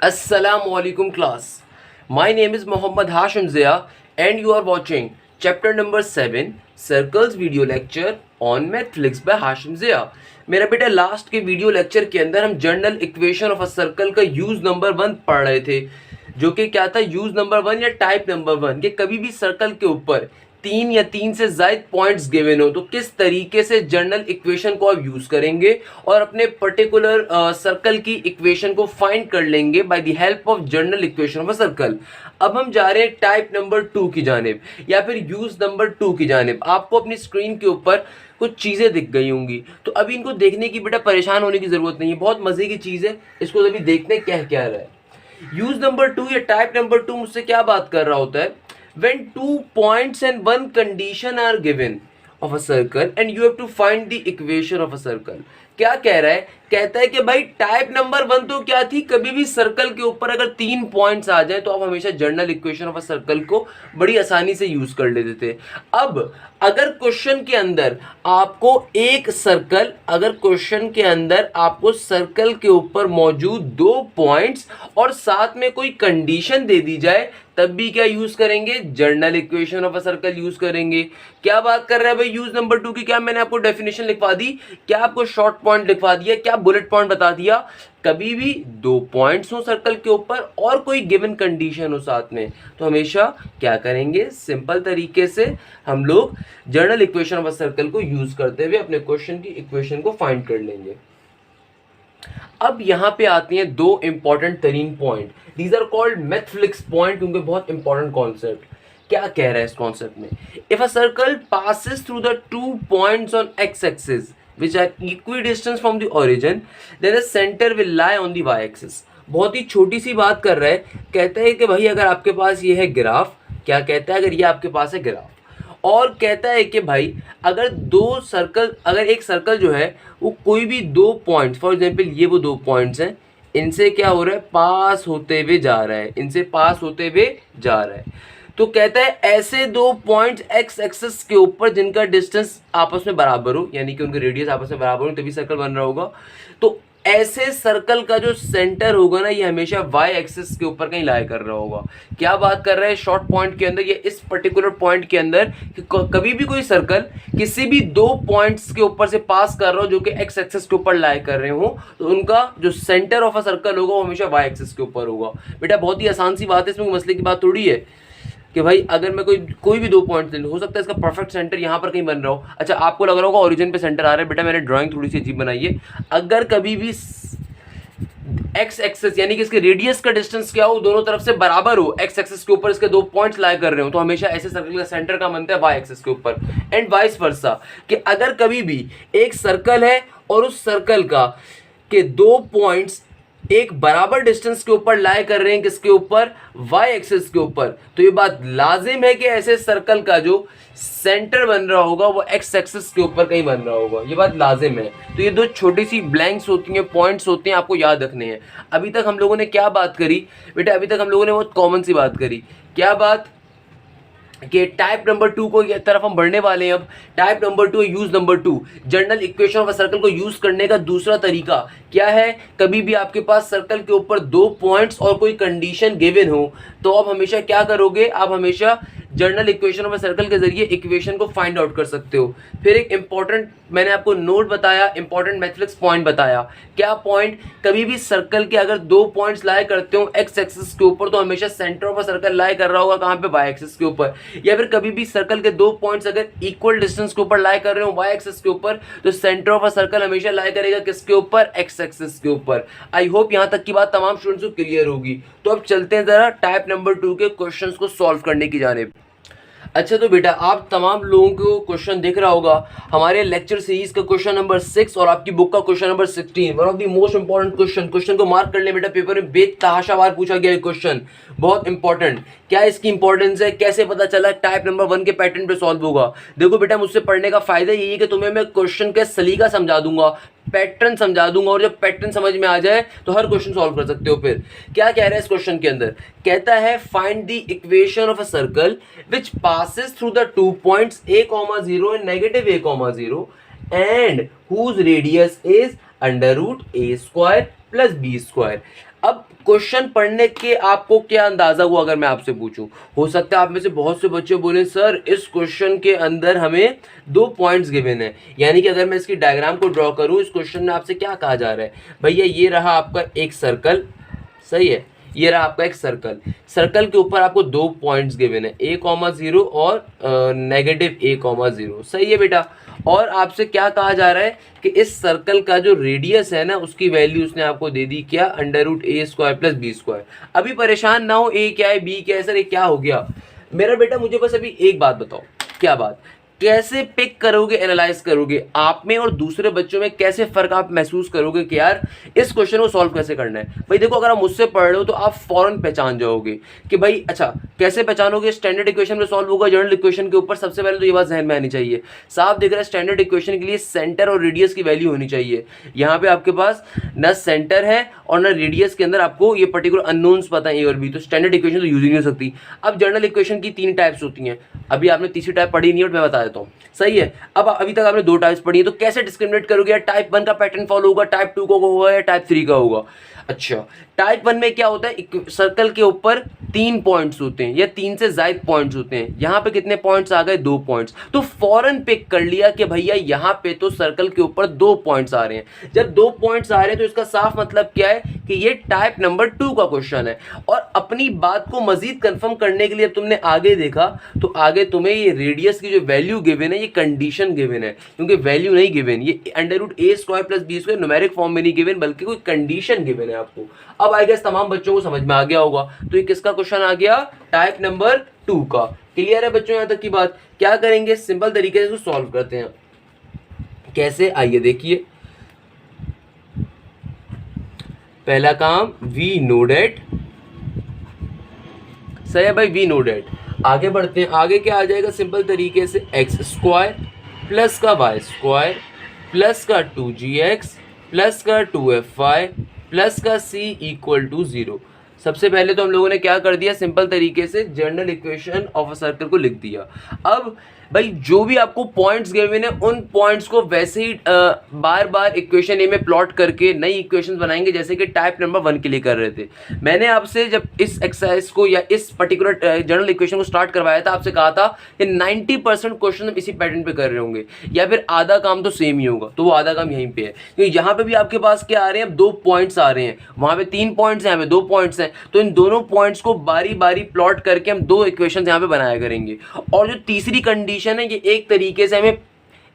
Assalamualaikum class. My name is Mohammad Hashim Zia and you are watching chapter number 7 Circles video lecture on Netflix by Hashim Zia. मेरा बेटा last के video lecture के अंदर हम general equation of a circle का use number 1 पढ़ रहे थे, जो कि क्या था, यूज नंबर 1 या टाइप नंबर 1 कि कभी भी सर्कल के ऊपर 3 या 3 से ज्यादा पॉइंट्स गिवन हो तो किस तरीके से जनरल इक्वेशन को आप यूज करेंगे और अपने पर्टिकुलर सर्कल की इक्वेशन को फाइंड कर लेंगे by the help of general equation of a circle. अब हम जा रहे हैं टाइप नंबर 2 की जानिब या फिर यूज नंबर 2 की जानिब। आपको अपनी स्क्रीन के ऊपर कुछ चीज़ें दिख गई होंगी, तो अभी इनको देखने की बेटा परेशान होने की ज़रूरत नहीं है, बहुत मज़े की चीज़ है। इसको अभी देखने क्या क्या रहा है। यूज नंबर 2 या टाइप नंबर 2 मुझसे क्या बात कर रहा होता है, when 2 points and 1 condition are given of a circle and you have to find the equation of a circle। क्या कह रहा है, कहता है कि भाई टाइप नंबर 1 तो क्या थी, कभी भी सर्कल के ऊपर अगर 3 पॉइंट्स आ जाए तो आप हमेशा general equation of a circle को बड़ी आसानी से यूज कर लेते थे। अब अगर क्वेश्चन के अंदर आपको एक सर्कल, अगर क्वेश्चन के अंदर आपको सर्कल के ऊपर मौजूद 2 पॉइंट्स और साथ में कोई कंडीशन दे दी जाए, तब भी क्या यूज करेंगे, general equation of a circle use करेंगे। क्या बात कर रहा है भाई यूज नंबर 2 की, क्या मैंने आपको डेफिनेशन लिखवा दी, क्या आपको शॉर्ट पॉइंट लिखवा दिया, क्या बुलेट पॉइंट बता दिया। कभी भी 2 पॉइंट्स हो सर्कल के ऊपर और कोई गिवन कंडीशन हो साथ में, तो हमेशा क्या करेंगे, सिंपल तरीके से हम लोग general equation of a circle को यूज करते हुए अपने क्वेश्चन की इक्वेशन को फाइंड कर लेंगे। अब यहां पे आते हैं 2 इंपॉर्टेंट तरीन पॉइंट, दीज आर कॉल्ड मैथफ्लिक्स पॉइंट, क्योंकि बहुत इंपॉर्टेंट कॉन्सेप्ट। क्या कह रहा है इस कॉन्सेप्ट में, if a circle passes through the 2 points on x axis which are equidistant from the origin, then the center will lie on the y axis। बहुत ही छोटी सी बात कर रहा है, कहता है कि भाई अगर आपके पास ये है ग्राफ, क्या कहता है, अगर ये आपके पास है ग्राफ, और कहता है कि भाई अगर अगर एक सर्कल जो है वो कोई भी 2 पॉइंट्स, फॉर एग्जांपल ये वो 2 पॉइंट्स हैं, इनसे क्या हो रहा है, पास होते हुए जा रहा है, इनसे पास होते हुए जा रहा है। तो कहता है ऐसे 2 पॉइंट्स एक्स एक्सिस के ऊपर जिनका डिस्टेंस आपस में बराबर हो, यानी कि उनके रेडियस आपस में बराबर हो, तभी सर्कल बन रहा होगा। तो ऐसे सर्कल का जो सेंटर होगा ना, ये हमेशा वाई एक्सिस के ऊपर कहीं लाई कर रहा होगा। क्या बात कर रहा है शॉर्ट पॉइंट के अंदर, ये इस पर्टिकुलर पॉइंट के अंदर कि कभी भी कोई सर्कल किसी भी 2 पॉइंट्स के ऊपर से पास कर रहा हो जो कि एक्स एक्सिस के ऊपर लाई कर रहे हो, तो उनका जो सेंटर ऑफ अ सर्कल होगा वो हमेशा वाई एक्सिस के ऊपर होगा। बेटा बहुत ही आसान सी बात है, इसमें मसले की बात थोड़ी है कि भाई अगर मैं कोई भी 2 पॉइंट ले लूँ, हो सकता है इसका परफेक्ट सेंटर यहाँ पर कहीं बन रहा हो। अच्छा आपको लग रहा होगा ओरिजिन पे सेंटर आ रहा है, बेटा मैंने ड्राइंग थोड़ी सी अजीब बनाई है। अगर कभी भी एक्स एक्सिस यानी कि इसके रेडियस का डिस्टेंस क्या हो, दोनों तरफ से बराबर हो, एक्स एक्सिस के ऊपर इसके 2 पॉइंट्स लाई कर रहे हो, तो हमेशा ऐसे सर्कल का सेंटर का बनता है वाई एक्सिस के ऊपर। एंड वाइस वर्सा कि अगर कभी भी एक सर्कल है और उस सर्कल का के 2 पॉइंट्स एक बराबर डिस्टेंस के ऊपर लाई कर रहे हैं, किसके ऊपर, वाई एक्सिस के ऊपर, तो ये बात लाजिम है कि ऐसे सर्कल का जो सेंटर बन रहा होगा वो एक्स एक्सिस के ऊपर कहीं बन रहा होगा, ये बात लाजिम है। तो ये 2 छोटी सी ब्लैंक्स होती हैं, पॉइंट्स होते हैं, आपको याद रखने हैं। अभी तक हम लोगों ने क्या बात करी बेटा, अभी तक हम लोगों ने बहुत कॉमन सी बात करी, क्या बात कि टाइप नंबर 2 को ये तरफ हम बढ़ने वाले हैं। अब type number 2 use number 2, general equation of a circle को यूज करने का दूसरा तरीका क्या है, कभी भी आपके पास सर्कल के ऊपर 2 पॉइंट्स और कोई कंडीशन गिवन हो, तो आप हमेशा क्या करोगे, आप हमेशा general equation of a circle के जरिए इक्वेशन को फाइंड आउट कर सकते हो। फिर एक इंपॉर्टेंट मैंने आपको नोट बताया, इंपॉर्टेंट मैथमेटिक्स पॉइंट बताया। क्या पॉइंट, कभी भी सर्कल के अगर 2 पॉइंट्स लाई करते हो एक्स एक्सिस के ऊपर, तो हमेशा सेंटर ऑफ अ सर्कल लाई कर रहा होगा कहाँ पे, वाई एक्सिस के ऊपर। या फिर कभी भी सर्कल के 2 पॉइंट्स अगर इक्वल डिस्टेंस के ऊपर लाई कर रहे हो वाई एक्सिस के ऊपर, तो सेंटर ऑफ अ सर्कल हमेशा लाई करेगा किसके ऊपर, एक्स एक्सिस के ऊपर। आई होप यहां तक की बात तमाम स्टूडेंट्स को क्लियर होगी। तो अब चलते हैं जरा टाइप नंबर 2 के क्वेश्चंस को सॉल्व करने की जानिब। अच्छा तो बेटा आप तमाम लोगों को क्वेश्चन दिख रहा होगा, हमारे लेक्चर सीरीज का क्वेश्चन नंबर 6 और आपकी बुक का question number 16, one of the most important question को मार्क कर ले बेटा, पेपर में बेतहाशा बार पूछा गया है क्वेश्चन, बहुत इंपॉर्टेंट। क्या इसकी इंपॉर्टेंस है, कैसे पता चला टाइप नंबर 1 के पैटर्न पे सॉल्व होगा। देखो बेटा मुझसे पढ़ने का फायदा यही है कि तुम्हें मैं क्वेश्चन का सलीका समझा दूंगा, पैटर्न समझा दूंगा, और जब पैटर्न समझ में आ जाए तो हर क्वेश्चन सॉल्व कर सकते हो। फिर क्या कह रहा है इस क्वेश्चन के अंदर, कहता है find the equation of a circle which passes through the 2 points a, 0 and negative a, 0 and whose radius is under root a² plus b square. अब क्वेश्चन पढ़ने के आपको क्या अंदाजा हुआ अगर मैं आपसे पूछूं? हो सकता है आप में से बहुत से बच्चे बोले सर इस क्वेश्चन के अंदर हमें 2 पॉइंट्स गिवन है, यानी कि अगर मैं इसकी डायग्राम को ड्रॉ करूं, इस क्वेश्चन में आपसे क्या कहा जा रहा है? भैया ये रहा आपका एक सर्कल, सही है, ये रहा आपका एक सर्कल, सर्कल के ऊपर आपको 2 पॉइंट्स गिवन है, a,0 और -a,0, सही है बेटा। और आपसे क्या कहा जा रहा है कि इस सर्कल का जो रेडियस है ना उसकी वैल्यू उसने आपको दे दी क्या, √a² प्लस बी स्क्वायर। अभी परेशान ना हो a क्या है b क्या है, सर ये क्या हो गया मेरा बेटा, मुझे बस अभी एक बात बताओ, क्या बात, कैसे पिक करोगे, एनालाइज करोगे, आप में और दूसरे बच्चों में कैसे फर्क आप महसूस करोगे कि यार इस क्वेश्चन को सॉल्व कैसे करना है? भाई देखो, अगर आप मुझसे पढ़ रहे हो तो आप फौरन पहचान जाओगे कि भाई अच्छा कैसे पहचानोगे, स्टैंडर्ड इक्वेशन में सॉल्व होगा जनरल इक्वेशन के ऊपर। सबसे पहले तो ये बात जहन में आनी चाहिए, साफ दिख रहा है स्टैंडर्ड इक्वेशन के लिए सेंटर और रेडियस की वैल्यू होनी चाहिए। यहाँ पे आपके पास ना सेंटर है और ना रेडियस के अंदर आपको ये पर्टिकुलर अननोन्स पता है ए और बी, तो स्टैंडर्ड इक्वेशन तो यूज ही नहीं हो सकती। अब जनरल इक्वेशन की 3 टाइप्स होती हैं, अभी आपने तीसरी टाइप पढ़ी नहीं, और मैं बता देता हूँ, सही है। अब अभी तक आपने 2 टाइप्स पढ़ी है, तो कैसे डिस्क्रिमिनेट करोगे, या टाइप 1 का पैटर्न फॉलो होगा, टाइप 2 का होगा, या टाइप 3 का होगा? अच्छा, टाइप 1 में क्या होता है, सर्कल के ऊपर 3 पॉइंट्स होते हैं या 3 से ज्यादा पॉइंट्स होते हैं। यहाँ पे कितने पॉइंट्स आ गए, 2 पॉइंट्स, तो फौरन पिक कर लिया कि भैया यहाँ पे तो सर्कल के ऊपर 2 पॉइंट्स आ रहे हैं। जब 2 पॉइंट्स आ रहे हैं तो इसका साफ मतलब क्या है कि ये टाइप नंबर 2 का क्वेश्चन है। और अपनी बात को मजीद कंफर्म करने के लिए अब तुमने आगे देखा तो आगे तुम्हें ये रेडियस की जो वैल्यू गिवन है ये कंडीशन गिवन है, क्योंकि वैल्यू नहीं गिवन, ये √a² plus b square numeric form में नहीं गिवन बल्कि कोई कंडीशन गिवन है आपको। अब आई गेस तमाम बच्चों को समझ में आ गया होगा, तो ये किसका क्वेश्चन आ गया, टाइप नंबर 2 का। क्लियर है बच्चों यहां तक की बात? क्या करेंगे, सिंपल तरीके से इसको सॉल्व करते हैं। कैसे, आइए देखिए। पहला काम, वी नो डेट, सही है भाई, वी नो डेट। आगे बढ़ते हैं, आगे क्या आ जाएगा, सिंपल तरीके से x² प्लस का y² प्लस का 2gx प्लस का 2fy प्लस का c = 0। सबसे पहले तो हम लोगों ने क्या कर दिया, सिंपल तरीके से general equation of a circle को लिख दिया। अब भाई जो भी आपको पॉइंट्स गिवन है उन पॉइंट्स को वैसे ही बार बार इक्वेशन ए में प्लॉट करके नई इक्वेशंस बनाएंगे, जैसे कि टाइप नंबर 1 के लिए कर रहे थे। मैंने आपसे जब इस एक्सरसाइज को या इस पर्टिकुलर जनरल इक्वेशन को स्टार्ट करवाया था, आपसे कहा था कि 90% क्वेश्चन हम इसी पैटर्न पे कर रहे होंगे, या फिर आधा काम तो सेम ही होगा, तो वो आधा काम यहीं पे है। क्योंकि यहाँ पे भी आपके पास क्या आ रहे हैं, 2 पॉइंट्स आ रहे हैं, वहाँ पे 3 पॉइंट्स हैं, यहाँ पे 2 पॉइंट्स हैं, तो इन दोनों पॉइंट्स को बारी बारी प्लॉट करके हम 2 इक्वेशन यहाँ पे बनाया करेंगे। और जो तीसरी कंडीशन है, एक तरीके से हमें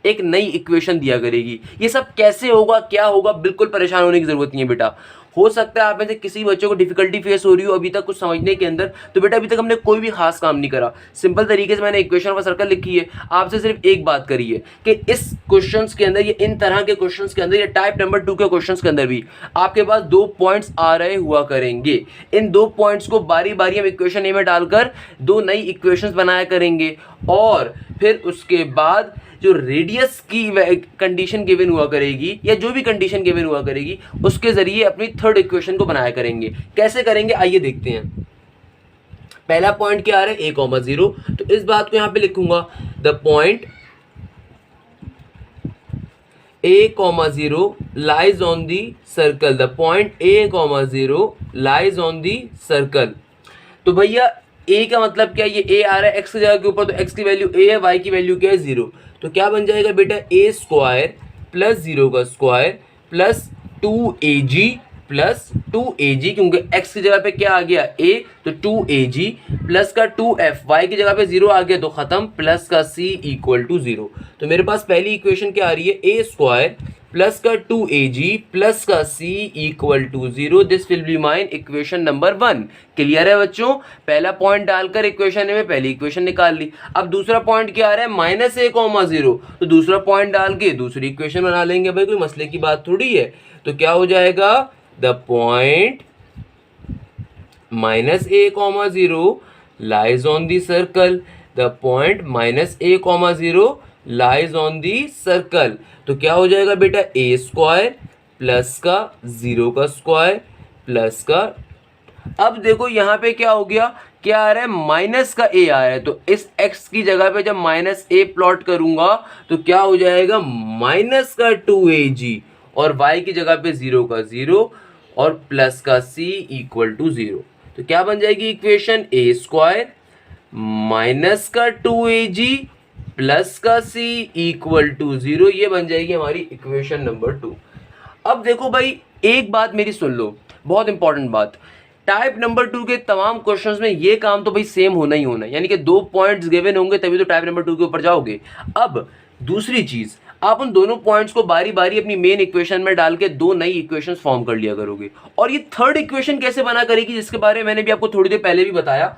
एक नई इक्वेशन दिया करेगी। ये सब कैसे होगा, क्या होगा, बिल्कुल परेशान होने की जरूरत नहीं है बेटा। हो सकता है आप में से किसी बच्चों को डिफिकल्टी फेस हो रही हो अभी तक कुछ समझने के अंदर, तो बेटा अभी तक हमने कोई भी खास काम नहीं करा, सिंपल तरीके से मैंने इक्वेशन ऑफ सर्कल लिखी है, आपसे सिर्फ एक बात करी है कि इस क्वेश्चंस के अंदर, ये इन तरह के क्वेश्चंस के अंदर, ये टाइप नंबर 2 के क्वेश्चंस के अंदर भी आपके पास 2 पॉइंट्स आ रहे हुआ करेंगे। इन 2 पॉइंट्स को बारी बारी हम इक्वेशन ए में डालकर 2 नई इक्वेशंस बनाया करेंगे, और फिर उसके बाद जो रेडियस की कंडीशन गिवन हुआ करेगी या जो भी कंडीशन गिवन हुआ करेगी उसके जरिए अपनी थर्ड इक्वेशन को बनाया करेंगे। कैसे करेंगे आइए देखते हैं। पहला पॉइंट क्या आ रहा है, a,0, तो इस बात को यहां पे लिखूंगा, the point a,0 lies on the circle, the point a,0 lies on the circle. तो भैया a का मतलब क्या है, ये a आ रहा है x की जगह के ऊपर, तो x की वैल्यू a है, y की वैल्यू क्या है 0, तो क्या बन जाएगा बेटा, a² प्लस 0 का square plus 2ag plus 2ag, क्योंकि x की जगह पे क्या आ गया a, तो 2ag प्लस का 2f, y की जगह पे 0 आ गया तो खत्म, प्लस का c = 0। तो मेरे पास पहली इक्वेशन क्या आ रही है, a² प्लस का 2ag प्लस का c = 0, this will be mine equation number 1। Clear है बच्चों? पहला पॉइंट डालकर इक्वेशन में पहली इक्वेशन निकाल ली। अब दूसरा पॉइंट क्या आ रहा है, -a,0, तो दूसरा पॉइंट डाल के दूसरी इक्वेशन बना लेंगे, भाई कोई मसले की बात थोड़ी है। तो क्या हो जाएगा, the point -a,0 lies on the circle, the point -a,0 lies on the circle. तो क्या हो जाएगा बेटा, a² प्लस का 0 का स्क्वायर प्लस का, अब देखो यहाँ पे क्या हो गया, क्या आ रहा है, माइनस का a आ रहा है, तो इस x की जगह पे जब -a प्लॉट करूंगा तो क्या हो जाएगा, माइनस का 2ag, और y की जगह पे 0 का 0, और प्लस का सी इक्वल टू 0। तो क्या बन जाएगी इक्वेशन, ए स्क्वायर माइनस का 2ab प्लस का सी इक्वल टू 0। ये बन जाएगी हमारी इक्वेशन नंबर 2। अब देखो भाई, एक बात मेरी सुन लो, बहुत इंपॉर्टेंट बात। टाइप नंबर 2 के तमाम क्वेश्चंस में ये काम तो भाई सेम होना ही होना है, यानी कि 2 पॉइंट्स गिवन होंगे तभी तो टाइप नंबर 2 के ऊपर जाओगे। अब दूसरी चीज, आप उन दोनों पॉइंट्स को बारी बारी अपनी मेन इक्वेशन में डाल के 2 नई इक्वेशंस फॉर्म कर लिया करोगे। और ये थर्ड इक्वेशन कैसे बना करेगी, जिसके बारे में मैंने भी आपको थोड़ी देर पहले भी बताया,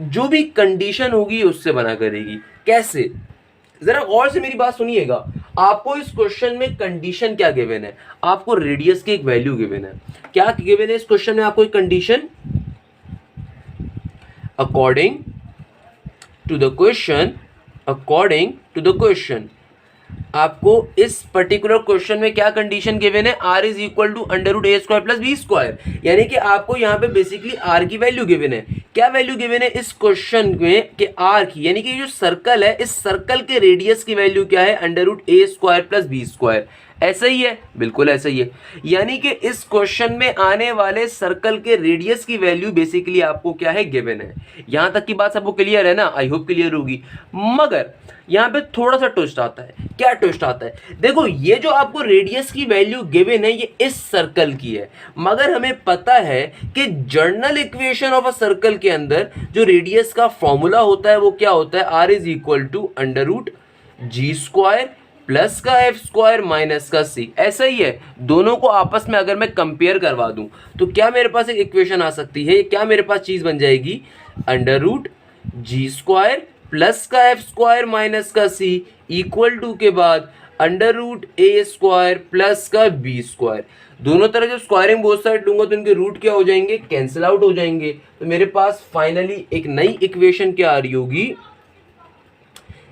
जो भी कंडीशन होगी उससे बना करेगी। कैसे, जरा गौर से मेरी बात सुनिएगा। आपको इस क्वेश्चन में कंडीशन क्या गिवन है, आपको रेडियस की एक वैल्यू गिवन है। क्या गिवन है इस क्वेश्चन में आपको एक condition, according to the question आपको इस पर्टिकुलर क्वेश्चन में क्या कंडीशन गिवन है, r is equal to under root a square plus b square. यानी कि आपको यहाँ पे बेसिकली r की वैल्यू गिवन है। क्या वैल्यू गिवन है इस क्वेश्चन में कि r की, यानी कि जो सर्कल है, इस सर्कल के रेडियस की वैल्यू क्या है, under root a square plus b square. ऐसा ही है, बिल्कुल ऐसा ही है। यानी कि इस क्वेश्चन में आने वाले सर्कल के रेडियस की वैल्यू बेसिकली आपको क्या है, गिवन है। यहां तक की बात सबको क्लियर है ना, आई होप क्लियर होगी। मगर यहां पे थोड़ा सा ट्विस्ट आता है। क्या ट्विस्ट आता है, देखो ये जो आपको रेडियस की वैल्यू गिवन है ये इस सर्कल की है, मगर हमें पता है कि general equation of a circle के अंदर जो रेडियस का फॉर्मूला होता है वो क्या होता है, r is equal to under root g square plus का एफ स्क्वायर माइनस का सी। ऐसा ही है, दोनों को आपस में अगर मैं कंपेयर करवा दूं तो क्या मेरे पास एक इक्वेशन आ सकती है, क्या मेरे पास चीज बन जाएगी, under root g square plus का एफ स्क्वायर माइनस का सी इक्वल टू के बाद under root a square plus का बी स्क्वायर। दोनों तरह जब स्क्वायरिंग बोथ साइड लूंगा तो इनके रूट क्या हो जाएंगे, कैंसिल आउट हो जाएंगे। तो मेरे पास फाइनली एक नई इक्वेशन क्या आ रही होगी,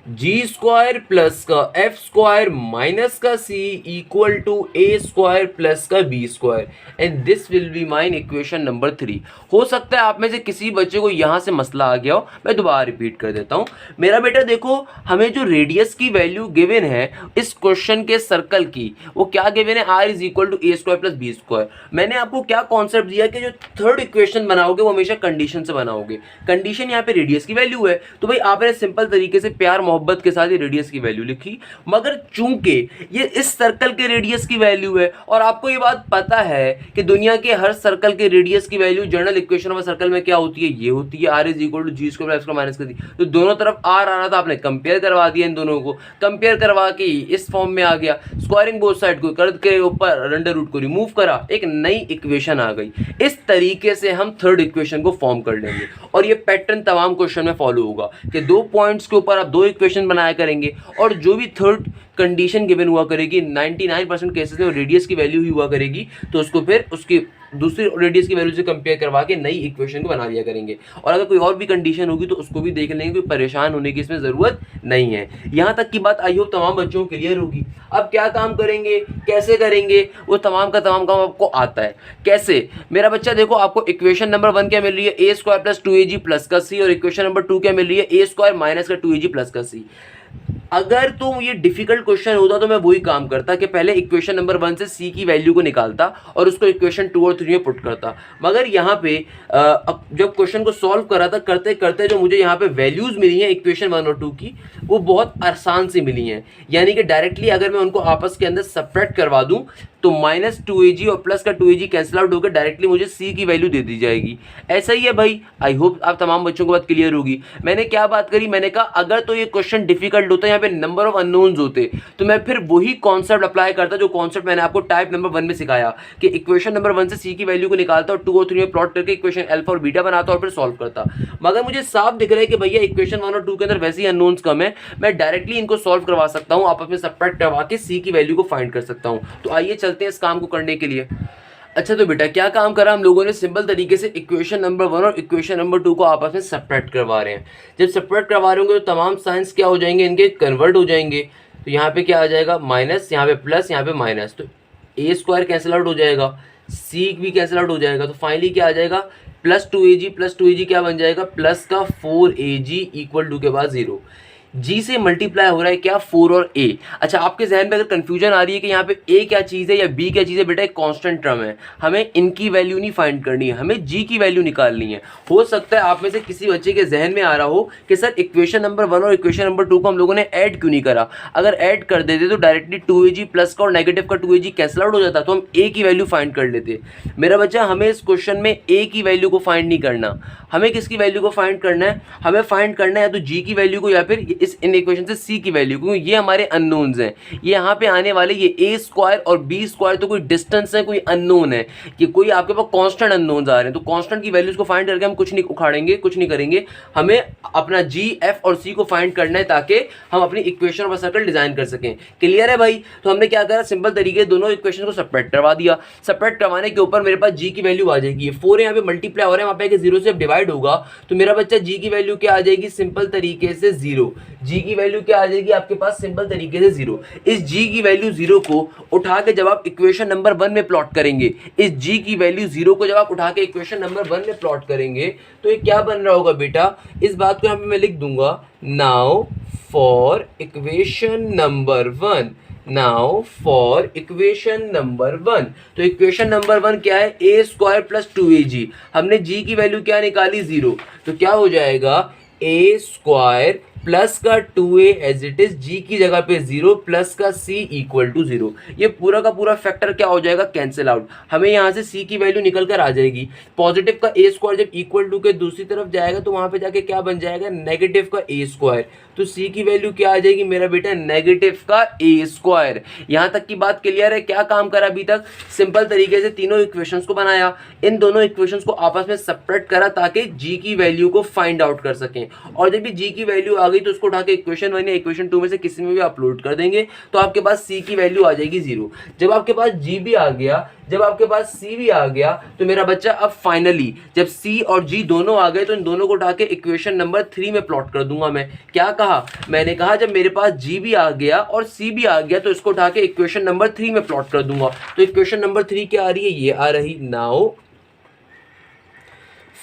जी स्क्वायर प्लस का एफ स्क्वायर माइनस का c equal to a square plus का b square, and this will be mine equation number 3। हो सकता है आप में से किसी बच्चे को यहां से मसला आ गया हो, मैं दोबारा रिपीट कर देता हूं। मेरा बेटा देखो, हमें जो रेडियस की वैल्यू गिवन है इस क्वेश्चन के सर्कल की, वो क्या गिवन है, r is equal to a square plus b square. मैंने आपको क्या कॉन्सेप्ट दिया कि जो थर्ड इक्वेशन बनाओगे वो हमेशा कंडीशन से बनाओगे। कंडीशन यहाँ पे रेडियस की वैल्यू है, तो भाई आपने सिंपल तरीके से प्यार मोहब्बत के साथ ही रेडियस की वैल्यू लिखी। मगर चूंकि ये इस सर्कल के रेडियस की वैल्यू है और आपको ये बात पता है कि दुनिया के हर सर्कल के रेडियस की value general equation of circle में क्या होती है, ये होती है r is equal to ji square plus का माइनस का सी। तो दोनों तरफ r आ रहा था, आपने कंपेयर करवा दिया, इन दोनों को कंपेयर करवा के इस फॉर्म में आ गया। स्क्वायरिंग बोथ साइड को करके ऊपर अंडर रूट को रिमूव करा, एक नई इक्वेशन आ गई। इस तरीके से हम थर्ड इक्वेशन को फॉर्म कर लेंगे और ये पैटर्न तमाम क्वेश्चन में फॉलो होगा कि 2 पॉइंट्स के ऊपर आप 2 इक्वेशन बनाया करेंगे और जो भी थर्ड कंडीशन गिवन हुआ करेगी 99% केसेस में रेडियस की वैल्यू ही हुआ करेगी, तो उसको फिर उसकी दूसरी रेडियस की वैल्यू से कंपेयर करवा के नई इक्वेशन को बना दिया करेंगे। और अगर कोई और भी कंडीशन होगी तो उसको भी देख लेंगे, कोई परेशान होने की इसमें ज़रूरत नहीं है। यहाँ तक की बात आई होप तमाम बच्चों को क्लियर होगी। अब क्या काम करेंगे, कैसे करेंगे, वो तमाम का तमाम काम आपको आता है। कैसे, मेरा बच्चा देखो, आपको इक्वेशन नंबर 1 क्या मिल रही है, ए स्क्वायर प्लस 2ab प्लस का सी, और इक्वेशन नंबर 2 क्या मिल रही है, ए स्क्वायर माइनस का 2ab प्लस का सी। अगर तो ये डिफिकल्ट क्वेश्चन होता तो मैं वही काम करता कि पहले इक्वेशन नंबर 1 से सी की वैल्यू को निकालता और उसको इक्वेशन 2 और 3 में पुट करता। मगर यहाँ पे जब क्वेश्चन को सॉल्व करा था, करते करते जो मुझे यहाँ पे वैल्यूज मिली हैं इक्वेशन 1 और 2 की, वो बहुत आसान से मिली हैं। यानी कि डायरेक्टली अगर मैं उनको आपस के अंदर सब्ट्रैक्ट करवा दूं तो माइनस 2ab और प्लस का 2ab कैंसिल आउट होकर डायरेक्टली मुझे सी की वैल्यू दे दी जाएगी। ऐसा ही है भाई, आई होप आप तमाम बच्चों को बात क्लियर होगी। मैंने क्या बात करी, मैंने कहा अगर तो ये क्वेश्चन डिफिकल्ट होता है, यहाँ पे नंबर ऑफ अननोन्स होते, तो मैं फिर वही कॉन्सेप्ट अप्लाई करता जो कॉन्सेप्ट मैंने आपको टाइप नंबर 1 में सिखाया कि इक्वेशन नंबर 1 से सी की वैल्यू को निकालता और 2 और 3 में प्लॉट करके इक्वेशन अल्फा और बीटा बनाता और फिर सॉल्व करता। मगर मुझे साफ दिख रहा है कि भैया इक्वेशन 1 और 2 के अंदर वैसे ही अननोन्स कम है, मैं डायरेक्टली इनको सॉल्व करवा सकता हूँ, आपस में सब्ट्रैक्ट करवा के सी की वैल्यू को फाइंड कर सकता हूँ। तो आइए चलते हैं इस काम को करने के लिए। अच्छा तो बेटा क्या काम करा हम लोगों ने, सिंपल तरीके से इक्वेशन नंबर 1 और इक्वेशन नंबर 2 को आपस में सब्ट्रैक्ट करवा रहे हैं। जब सब्ट्रैक्ट करवा रहे होंगे तो तमाम साइंस क्या हो जाएंगे, इनके कन्वर्ट हो जाएंगे। तो यहाँ पे क्या आ जाएगा, माइनस, यहाँ पे प्लस, यहाँ पे माइनस, तो ए स्क्वायर कैंसिल आउट हो जाएगा, सी भी कैंसिल आउट हो जाएगा। तो फाइनली क्या आ जाएगा, प्लस 2ab क्या बन जाएगा, प्लस का 4ab इक्वल टू के बाद 0। जी से मल्टीप्लाई हो रहा है क्या, 4 और a। अच्छा, आपके जहन में अगर कंफ्यूजन आ रही है कि यहाँ पे a क्या चीज़ है या b क्या चीज़ है, बेटा एक कांस्टेंट टर्म है, हमें इनकी वैल्यू नहीं फाइंड करनी है, हमें g की वैल्यू निकालनी है। हो सकता है आप में से किसी बच्चे के जहन में आ रहा हो कि सर इक्वेशन नंबर 1 और इक्वेशन नंबर 2 को हम लोगों ने ऐड क्यों नहीं करा, अगर ऐड कर देते तो डायरेक्टली 2ag प्लस का और नेगेटिव का 2ag कैंसिल आउट हो जाता, तो हम a की वैल्यू फाइंड कर लेते। मेरा बच्चा, हमें इस क्वेश्चन में a की वैल्यू को फाइंड नहीं करना, हमें किसकी वैल्यू को फाइंड करना है, हमें फाइंड करना है या तो g की वैल्यू को या फिर इस इन इक्वेशन से c की वैल्यू को, ये हमारे अननोन्स हैं। ये यहाँ पे आने वाले ये a स्क्वायर और b स्क्वायर तो कोई डिस्टेंस है, कोई अननोन है, कि कोई आपके पास कांस्टेंट अननोन्स आ रहे हैं, तो कांस्टेंट की वैल्यूज को फाइंड करके हम कुछ नहीं उखाड़ेंगे, कुछ नहीं करेंगे, हमें अपना g f और c को फाइंड करना है ताकि हम अपनी इक्वेशन ऑफ सर्कल डिजाइन कर सकें। क्लियर है भाई? तो हमने क्या करा, सिंपल तरीके दोनों इक्वेशन को सेपरेट करवा दिया। सेपरेट करवाने के ऊपर मेरे पास g की वैल्यू आ जाएगी, 4 यहाँ पे मल्टीप्लाई हो रहा है, वहाँ पे 0 से डिवाइड होगा, तो मेरा बच्चा g की वैल्यू क्या आ जाएगी, सिंपल तरीके से 0। g की वैल्यू क्या आ जाएगी आपके पास, सिंपल तरीके से 0। इस g की वैल्यू 0 को उठा के जब आप इक्वेशन नंबर 1 में प्लॉट करेंगे, इस g की वैल्यू 0 को जब आप उठा के इक्वेशन नंबर 1 में प्लॉट करेंगे, तो ये क्या बन रहा होगा बेटा, इस बात को यहाँ पे मैं लिख दूंगा, now for equation number 1, now for equation number 1। तो इक्वेशन नंबर 1 क्या है, a स्क्वायर प्लस 2ag, हमने g की वैल्यू क्या निकाली, 0, तो क्या हो जाएगा, a स्क्वायर प्लस का 2a as it is, g की जगह पे 0 प्लस का c इक्वल टू 0। ये पूरा का पूरा फैक्टर क्या हो जाएगा, कैंसिल आउट, हमें यहाँ से c की वैल्यू निकल कर आ जाएगी। पॉजिटिव का a स्क्वायर जब इक्वल टू के दूसरी तरफ जाएगा तो वहां पे जाके क्या बन जाएगा, नेगेटिव का a स्क्वायर, तो c की वैल्यू क्या आ जाएगी मेरा बेटा, नेगेटिव का a स्क्वायर। यहाँ तक की बात क्लियर है? क्या काम करा अभी तक, सिंपल तरीके से तीनों इक्वेशंस को बनाया, इन दोनों इक्वेशंस को आपस में सेपरेट करा ताकि g की वैल्यू को फाइंड आउट कर सकें, और जब भी g की वैल्यू आ गई तो उसको उठा के इक्वेशन 1 या इक्वेशन 2 में से किसी में भी अपलोड कर देंगे, तो आपके पास c की वैल्यू आ जाएगी 0। जब आपके पास g भी आ गया, जब आपके पास c भी आ गया, तो मेरा बच्चा अब फाइनली जब c और g दोनों आ गए तो इन दोनों को उठा के इक्वेशन नंबर 3 में प्लॉट कर दूंगा मैं। क्या कहा, मैंने कहा जब मेरे पास g भी आ गया और c भी आ गया तो इसको उठा के इक्वेशन नंबर 3 में प्लॉट कर दूंगा। तो इक्वेशन नंबर 3 क्या आ रही है, ये आ रही, now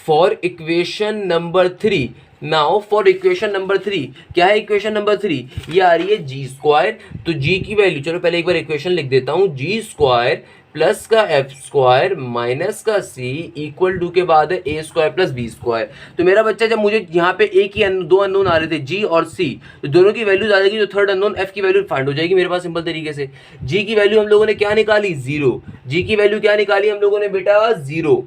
for equation number 3, now for equation number 3, क्या है इक्वेशन नंबर 3, ये आ रही है जी स्क्वायर, तो जी की वैल्यू, चलो पहले एक बार इक्वेशन लिख देता हूं, जी स्क्वायर प्लस का एफ स्क्वायर माइनस का सी इक्वल टू के बाद है ए स्क्वायर प्लस बी स्क्वायर। तो मेरा बच्चा जब मुझे यहाँ पे एक ही दो अननोन आ रहे थे जी और सी, तो दोनों की वैल्यूज आ जाएगी, तो थर्ड अननोन एफ की वैल्यू फाइंड हो जाएगी मेरे पास सिंपल तरीके से। जी की वैल्यू हम लोगों ने क्या निकाली, 0, जी की वैल्यू क्या निकाली हम लोगों ने बेटा, 0,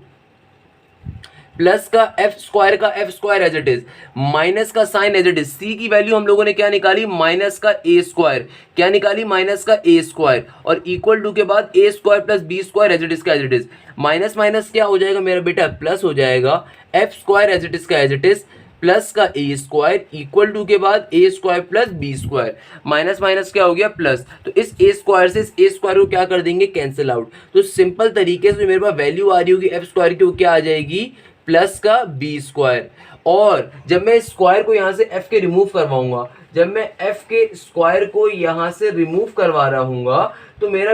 प्लस का f square as it is, minus का साइन एज इट इज, सी की वैल्यू हम लोगों ने क्या निकाली, माइनस का ए स्क्वायर, क्या निकाली, माइनस का ए स्क्वायर, और इक्वल टू के बाद a square plus b square as it is का as it is, minus minus क्या हो जाएगा मेरा बेटा, प्लस हो जाएगा, f square as it is का एज इट इज, प्लस का ए स्क्वायर इक्वल टू के बाद a square plus b square, minus minus क्या हो गया प्लस, तो इस ए स्क्वायर से इस ए स्क्वायर को क्या कर देंगे, कैंसिल आउट। तो सिंपल तरीके से मेरे पास वैल्यू आ रही होगी एफ स्क्वायर की, वो क्या आ जाएगी, प्लस का बी स्क्वायर। और जब मैं स्क्वायर को यहां से एफ के रिमूव करवाऊंगा, जब मैं एफ के स्क्वायर को यहां से रिमूव करवा रहा हूंगा, तो मेरा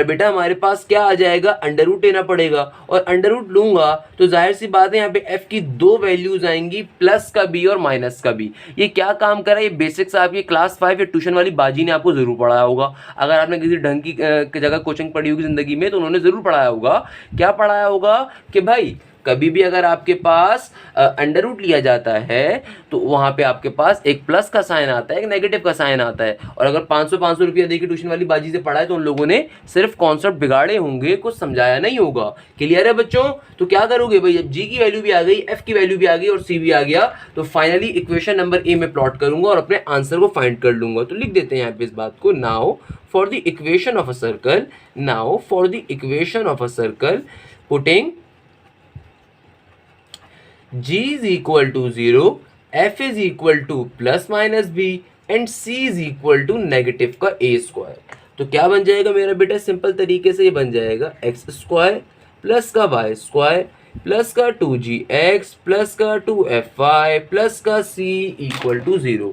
बेटा हमारे पास क्या आ जाएगा, अंडर रूट लेना पड़ेगा, और अंडर रूट लूंगा तो जाहिर सी बात है यहाँ पे एफ की दो वैल्यूज आएंगी, प्लस का बी और माइनस का बी। ये क्या काम करा, ये बेसिक्स आपकी क्लास 5 या ट्यूशन वाली बाजी ने आपको जरूर पढ़ाया होगा। अगर आपने किसी ढंग की जगह कोचिंग पढ़ी होगी जिंदगी में, तो उन्होंने जरूर पढ़ाया होगा। क्या पढ़ाया होगा कि भाई कभी भी अगर आपके पास अंडर रूट लिया जाता है तो वहाँ पे आपके पास एक प्लस का साइन आता है, एक नेगेटिव का साइन आता है। और अगर 500 रुपया देके ट्यूशन वाली बाजी से पढ़ा है तो उन लोगों ने सिर्फ कॉन्सेप्ट बिगाड़े होंगे, कुछ समझाया नहीं होगा। क्लियर है बच्चों? तो क्या करोगे भाई, जब जी की वैल्यू भी आ गई, एफ की वैल्यू भी आ गई और सी भी आ गया, तो फाइनली इक्वेशन नंबर ए में प्लॉट करूंगा और अपने आंसर को फाइंड कर लूंगा। तो लिख देते हैं यहाँ पे इस बात को, now for the equation of a circle, now for the equation of a circle putting g is equal to 0, f is equal to plus minus b and c is equal to negative का a square. तो क्या बन जाएगा मेरा बेटा, simple तरीके से ये बन जाएगा x स्क्वायर प्लस का y स्क्वायर प्लस का 2gx प्लस का 2fy प्लस का c इक्वल टू 0।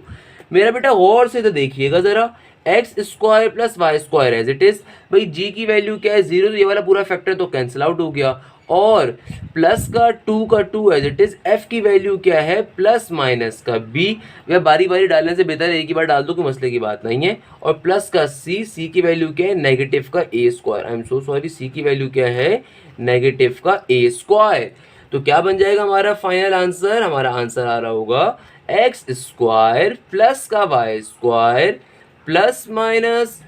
मेरा बेटा गौर से तो देखिएगा जरा, x square plus y square as it is. भाई जी की वैल्यू क्या है 0, तो ये वाला पूरा फैक्टर तो कैंसिल आउट हो गया, और प्लस का 2 का 2 एज इट इज। एफ की वैल्यू क्या है प्लस माइनस का बी, वह बारी बारी डालने से बेहतर है एक ही बार डाल दो, कोई मसले की बात नहीं है। और प्लस का सी, सी की वैल्यू क्या है नेगेटिव का a square, I am so sorry, c की वैल्यू क्या है नेगेटिव का ए स्क्वायर। तो क्या बन जाएगा हमारा फाइनल आंसर, हमारा आंसर आ रहा होगा एक्स स्क्वायर प्लस का y square plus minus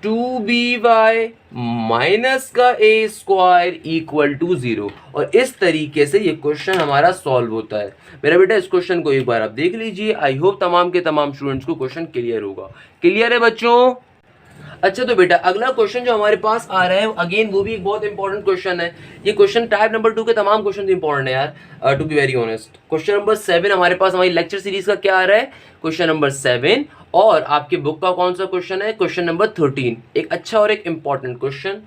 2by minus का ए स्क्वायर इक्वल टू 0। और इस तरीके से ये क्वेश्चन हमारा सॉल्व होता है। मेरा बेटा इस क्वेश्चन को एक बार आप देख लीजिए, आई होप तमाम के तमाम स्टूडेंट्स को क्वेश्चन क्लियर होगा। क्लियर है बच्चों? अच्छा तो बेटा अगला क्वेश्चन जो हमारे पास आ रहा है, अगेन वो भी एक बहुत इंपॉर्टेंट क्वेश्चन है। ये क्वेश्चन टाइप नंबर 2 के तमाम क्वेश्चन इंपॉर्टेंट है यार, to be very honest. Question number 7 हमारे पास हमारी लेक्चर सीरीज का क्या आ रहा है, क्वेश्चन नंबर 7, और आपके बुक का कौन सा क्वेश्चन है, क्वेश्चन नंबर 13। एक अच्छा और एक इंपॉर्टेंट क्वेश्चन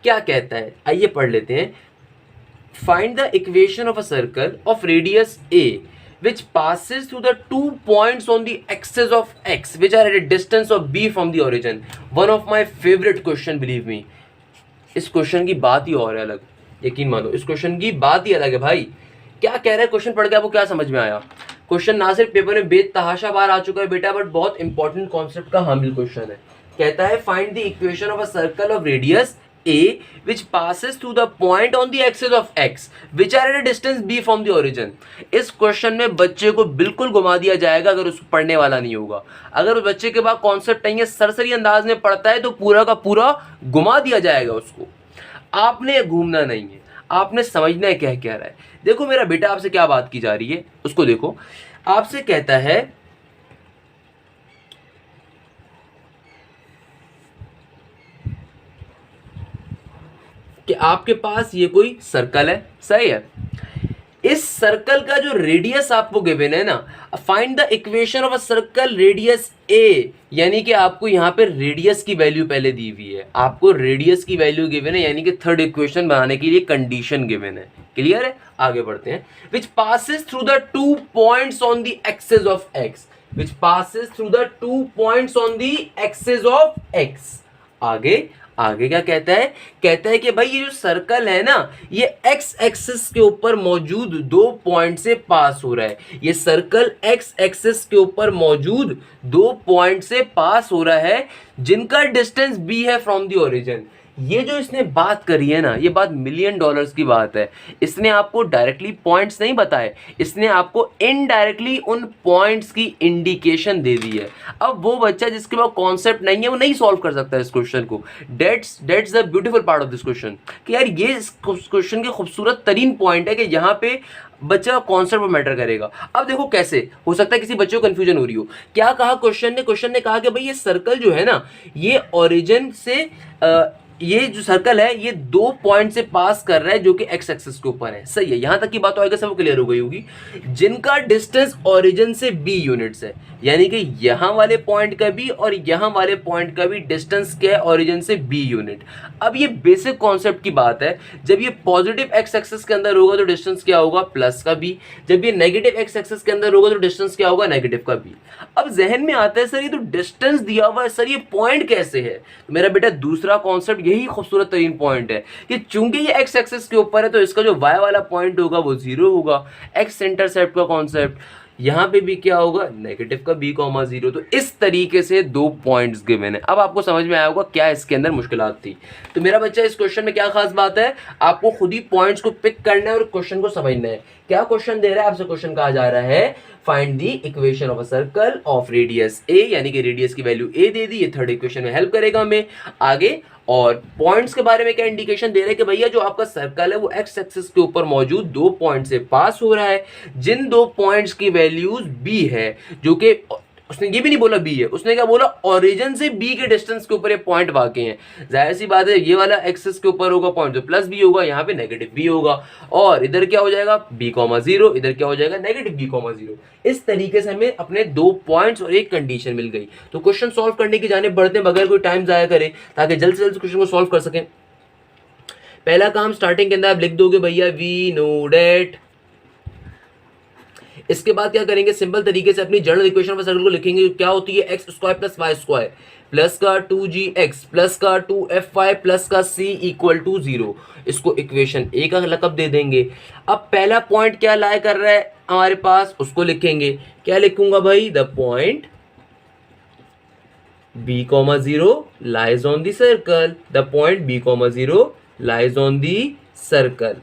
क्या कहता है, आइए पढ़ लेते हैं। Find the equation of a circle of radius A which passes through the 2 points on the axis of x which are at a distance of b from the origin। one of my favorite question, believe me। इस question की बात ही और है अलग, यकीन मानो इस question की बात ही अलग है भाई। क्या कह रहा है क्वेश्चन पढ़ के आपको क्या समझ में आया? क्वेश्चन ना सिर्फ पेपर में बेतहाशा बार आ चुका है बेटा, बट बहुत इंपॉर्टेंट कॉन्सेप्ट का हामिल क्वेश्चन है। कहता है find the equation of a circle of radius a which passes through the point on the axis of x which are at a distance b from the origin। इस question में बच्चे को बिल्कुल घुमा दिया जाएगा अगर उसको पढ़ने वाला नहीं होगा। अगर उस बच्चे के पास कॉन्सेप्ट नहीं है, सरसरी अंदाज में पढ़ता है, तो पूरा का पूरा घुमा दिया जाएगा उसको। आपने घूमना नहीं है, आपने समझना है क्या कह रहा है। देखो मेरा बेटा आपसे क्या बात की जा रही है उसको देखो। आपसे कहता है कि आपके पास ये कोई सर्कल है, सही है। इस सर्कल का जो रेडियस आपको गिवन है ना, find the equation of a circle radius a, यानी कि आपको यहाँ पे रेडियस की वैल्यू पहले दी हुई है, आपको रेडियस की वैल्यू गिवन है, यानी कि थर्ड इक्वेशन बनाने के लिए कंडीशन गिवन है। क्लियर है? आगे बढ़ते हैं। Which passes through the 2 points on the axis of x, which passes through the 2 points on the axis of x. आगे आगे क्या कहता है? कहता है कि भाई ये जो सर्कल है ना, ये एक्स एक्सिस के ऊपर मौजूद 2 पॉइंट से पास हो रहा है। ये सर्कल एक्स एक्सिस के ऊपर मौजूद 2 पॉइंट से पास हो रहा है जिनका डिस्टेंस बी है फ्रॉम द ओरिजिन। ये जो इसने बात करी है ना, ये बात $1,000,000 की बात है। इसने आपको डायरेक्टली पॉइंट्स नहीं बताए, इसने आपको इनडायरेक्टली उन पॉइंट्स की इंडिकेशन दे दी है। अब वो बच्चा जिसके पास कॉन्सेप्ट नहीं है वो नहीं सॉल्व कर सकता इस क्वेश्चन को। That's the beautiful part of this question कि यार ये इस क्वेश्चन के खूबसूरत तरीन पॉइंट है कि यहाँ पे बच्चा का कॉन्सेप्ट मैटर करेगा। अब देखो कैसे हो सकता है किसी बच्चे को कंफ्यूजन हो रही हो। क्या कहा क्वेश्चन ने कहा कि भाई ये सर्कल जो है ना, ये ओरिजिन से ये जो सर्कल है ये 2 पॉइंट से पास कर रहा है जो कि एक्स एक्सिस के ऊपर है। सही है, यहां तक की बात आएगा सब क्लियर हो गई होगी। जिनका डिस्टेंस ओरिजिन से बी यूनिट्स है, यानी कि यहां वाले पॉइंट का भी और यहां वाले पॉइंट का भी डिस्टेंस क्या है ओरिजिन से बी यूनिट। अब ये बेसिक कॉन्सेप्ट की बात है, जब ये पॉजिटिव एक्स एक्सिस के अंदर होगा तो डिस्टेंस क्या होगा प्लस का बी, जब ये नेगेटिव एक्स एक्सिस के अंदर होगा तो डिस्टेंस क्या होगा नेगेटिव का बी। अब जहन में आता है सर ये तो डिस्टेंस दिया हुआ है, सर ये पॉइंट कैसे है? तो मेरा बेटा दूसरा कॉन्सेप्ट यही खूबसूरत तरीन पॉइंट है कि चूंकि ये एक्स एक्सिस के ऊपर है तो इसका जो वाई वाला पॉइंट होगा वो 0 होगा। एक्स इंटरसेप्ट का कॉन्सेप्ट, यहां पे भी क्या होगा नेगेटिव का b, 0। तो इस तरीके से 2 पॉइंट्स गिवन है। अब आपको समझ में आया होगा क्या इसके अंदर मुश्किलात थी। तो मेरा बच्चा इस क्वेश्चन में क्या खास बात है, आपको खुद ही पॉइंट्स को पिक करना है और क्वेश्चन को समझना है। क्या क्वेश्चन दे रहा है आपसे? क्वेश्चन कहा जा रहा है find the equation of a circle of radius a, यानी कि रेडियस की वैल्यू ए दे दी, ये थर्ड इक्वेशन में हेल्प करेगा हमें आगे। और पॉइंट्स के बारे में क्या इंडिकेशन दे रहे हैं कि भैया जो आपका सर्कल है वो एक्स एक्सिस के ऊपर मौजूद 2 पॉइंट से पास हो रहा है, जिन 2 पॉइंट्स की वैल्यूज बी है, जो कि उसने ये भी नहीं बोला बी है, उसने क्या बोला ओरिजिन से बी के डिस्टेंस के ऊपर ये पॉइंट वाकई हैं। जाहिर सी बात है ये वाला एक्सिस के ऊपर होगा पॉइंट तो प्लस बी होगा, यहाँ पे नेगेटिव बी होगा, और इधर क्या हो जाएगा b, 0, इधर क्या हो जाएगा नेगेटिव b, 0। इस तरीके से हमें अपने 2 पॉइंट्स और एक कंडीशन मिल गई। तो क्वेश्चन सॉल्व करने की जाने बढ़ते हैं बगैर कोई टाइम जाया करे, ताकि जल्द से जल्द क्वेश्चन को सॉल्व कर सकें। पहला काम स्टार्टिंग के अंदर आप लिख दोगे भैया वी नो डेट इसके बाद क्या करेंगे, सिंपल तरीके से अपनी जनरल इक्वेशन ऑफ सर्कल को लिखेंगे, क्या होती है x square plus y square plus का 2gx प्लस का 2fy प्लस का c इक्वल टू 0। इसको इक्वेशन ए का लकब दे देंगे। अब पहला पॉइंट क्या लाया कर रहा है हमारे पास, उसको लिखेंगे, क्या लिखूंगा भाई, the point b, 0 lies on the circle, the point b, 0 lies on the circle।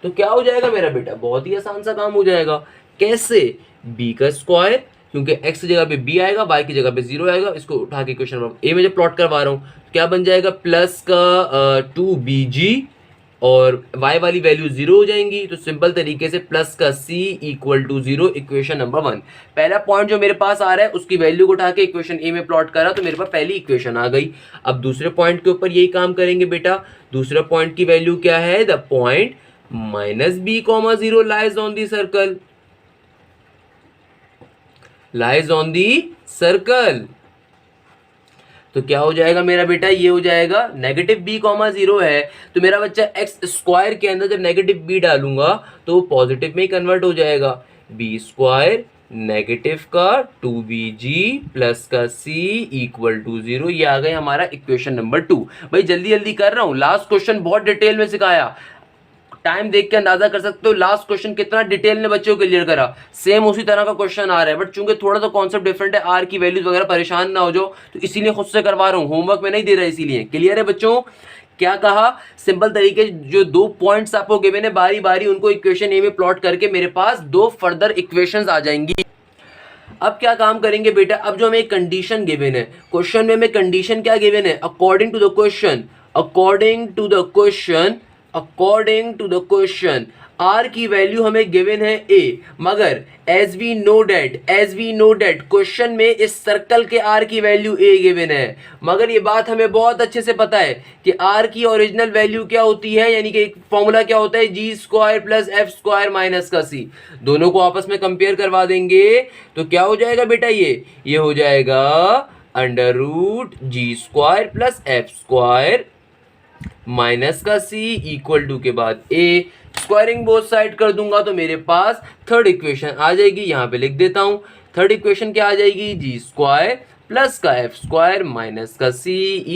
तो क्या हो जाएगा मेरा बेटा, बहुत ही आसान सा काम हो जाएगा। कैसे, b का स्क्वायर, क्योंकि x की जगह पे b आएगा, y की जगह पे 0 आएगा, इसको उठा के क्वेश्चन नंबर ए में जो प्लॉट करवा रहा हूं, क्या बन जाएगा, प्लस का 2bg और y वाली वैल्यू 0 हो जाएंगी। तो सिंपल तरीके से प्लस का c equal to 0, equation number 1। पहला पॉइंट जो मेरे पास आ रहा है उसकी वैल्यू को उठा के इक्वेशन ए में प्लॉट करा तो मेरे पास पहली इक्वेशन आ गई। अब दूसरे पॉइंट के ऊपर यही काम करेंगे बेटा। दूसरे पॉइंट की वैल्यू क्या है, the point -b, 0 lies on the circle, lies on the circle. तो क्या हो जाएगा मेरा बेटा, ये हो जाएगा नेगेटिव b, 0 है तो मेरा बच्चा एक्स स्क्वायर के अंदर जब नेगेटिव b डालूंगा तो वो पॉजिटिव में ही कन्वर्ट हो जाएगा। b स्क्वायर नेगेटिव का 2bg प्लस का c इक्वल टू 0। ये आ गया हमारा इक्वेशन नंबर 2। भाई जल्दी जल्दी कर रहा हूँ, लास्ट क्वेश्चन बहुत डिटेल में सिखाया, टाइम देख के अंदाजा कर सकते हो लास्ट क्वेश्चन कितना डिटेल ने बच्चों को क्लियर करा। सेम उसी तरह का क्वेश्चन आ रहा है, बट चूंकि थोड़ा सा कॉन्सेप्ट डिफरेंट है, आर की वैल्यूज वगैरह परेशान ना हो जाओ, तो इसीलिए खुद से करवा रहा हूँ, होमवर्क में नहीं दे रहा इसीलिए। क्लियर है बच्चों, क्या कहा, सिंपल तरीके जो 2 पॉइंट्स आपको गिवन है, बारी बारी उनको इक्वेशन ए में प्लॉट करके मेरे पास 2 फर्दर इक्वेशंस आ जाएंगी। अब क्या काम करेंगे बेटा, अब जो हमें एक कंडीशन गिवन है, क्वेश्चन में हमें कंडीशन क्या गिवन है, according to the question, according to the question, according to the question r की वैल्यू हमें गिवन है ए, मगर as we know that question में इस सर्कल के आर की वैल्यू ए गिवन है, मगर ये बात हमें बहुत अच्छे से पता है कि आर की ओरिजिनल वैल्यू क्या होती है, यानी कि एक फॉर्मूला क्या होता है, g square plus f square minus का सी। दोनों को आपस में कंपेयर करवा देंगे तो क्या हो जाएगा बेटा, ये हो जाएगा under root g square plus f square minus का c इक्वल टू के बाद a, स्क्वायरिंग बोथ साइड कर दूंगा तो मेरे पास थर्ड इक्वेशन आ जाएगी। यहां पे लिख देता हूं, थर्ड इक्वेशन क्या आ जाएगी, जी स्क्वायर प्लस का एफ स्क्वायर माइनस का c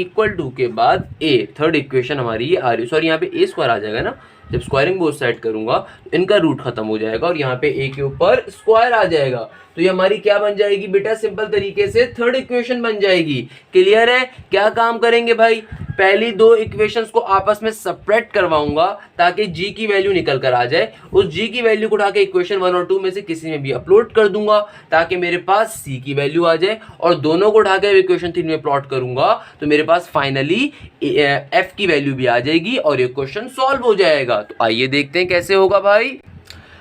इक्वल टू के बाद a। थर्ड इक्वेशन हमारी ये आ रही है, सॉरी यहाँ पे a स्क्वायर आ जाएगा ना, जब स्क्वायरिंग बोथ साइड करूंगा तो इनका रूट खत्म हो जाएगा और यहाँ पे a के ऊपर स्क्वायर आ जाएगा। तो ये हमारी क्या बन जाएगी बेटा, सिंपल तरीके से थर्ड इक्वेशन बन जाएगी। क्लियर है, क्या काम करेंगे भाई, पहली 2 इक्वेशंस को आपस में सेपरेट करवाऊंगा ताकि g की वैल्यू निकल कर आ जाए। उस g की वैल्यू को उठा के इक्वेशन 1 और 2 में से किसी में भी अपलोड कर दूंगा ताकि मेरे पास c की वैल्यू आ जाए, और दोनों को उठा के इक्वेशन 3 में प्लॉट करूंगा तो मेरे पास फाइनली f की वैल्यू भी आ जाएगी और ये क्वेश्चन सॉल्व हो जाएगा। तो आइए देखते हैं कैसे होगा भाई।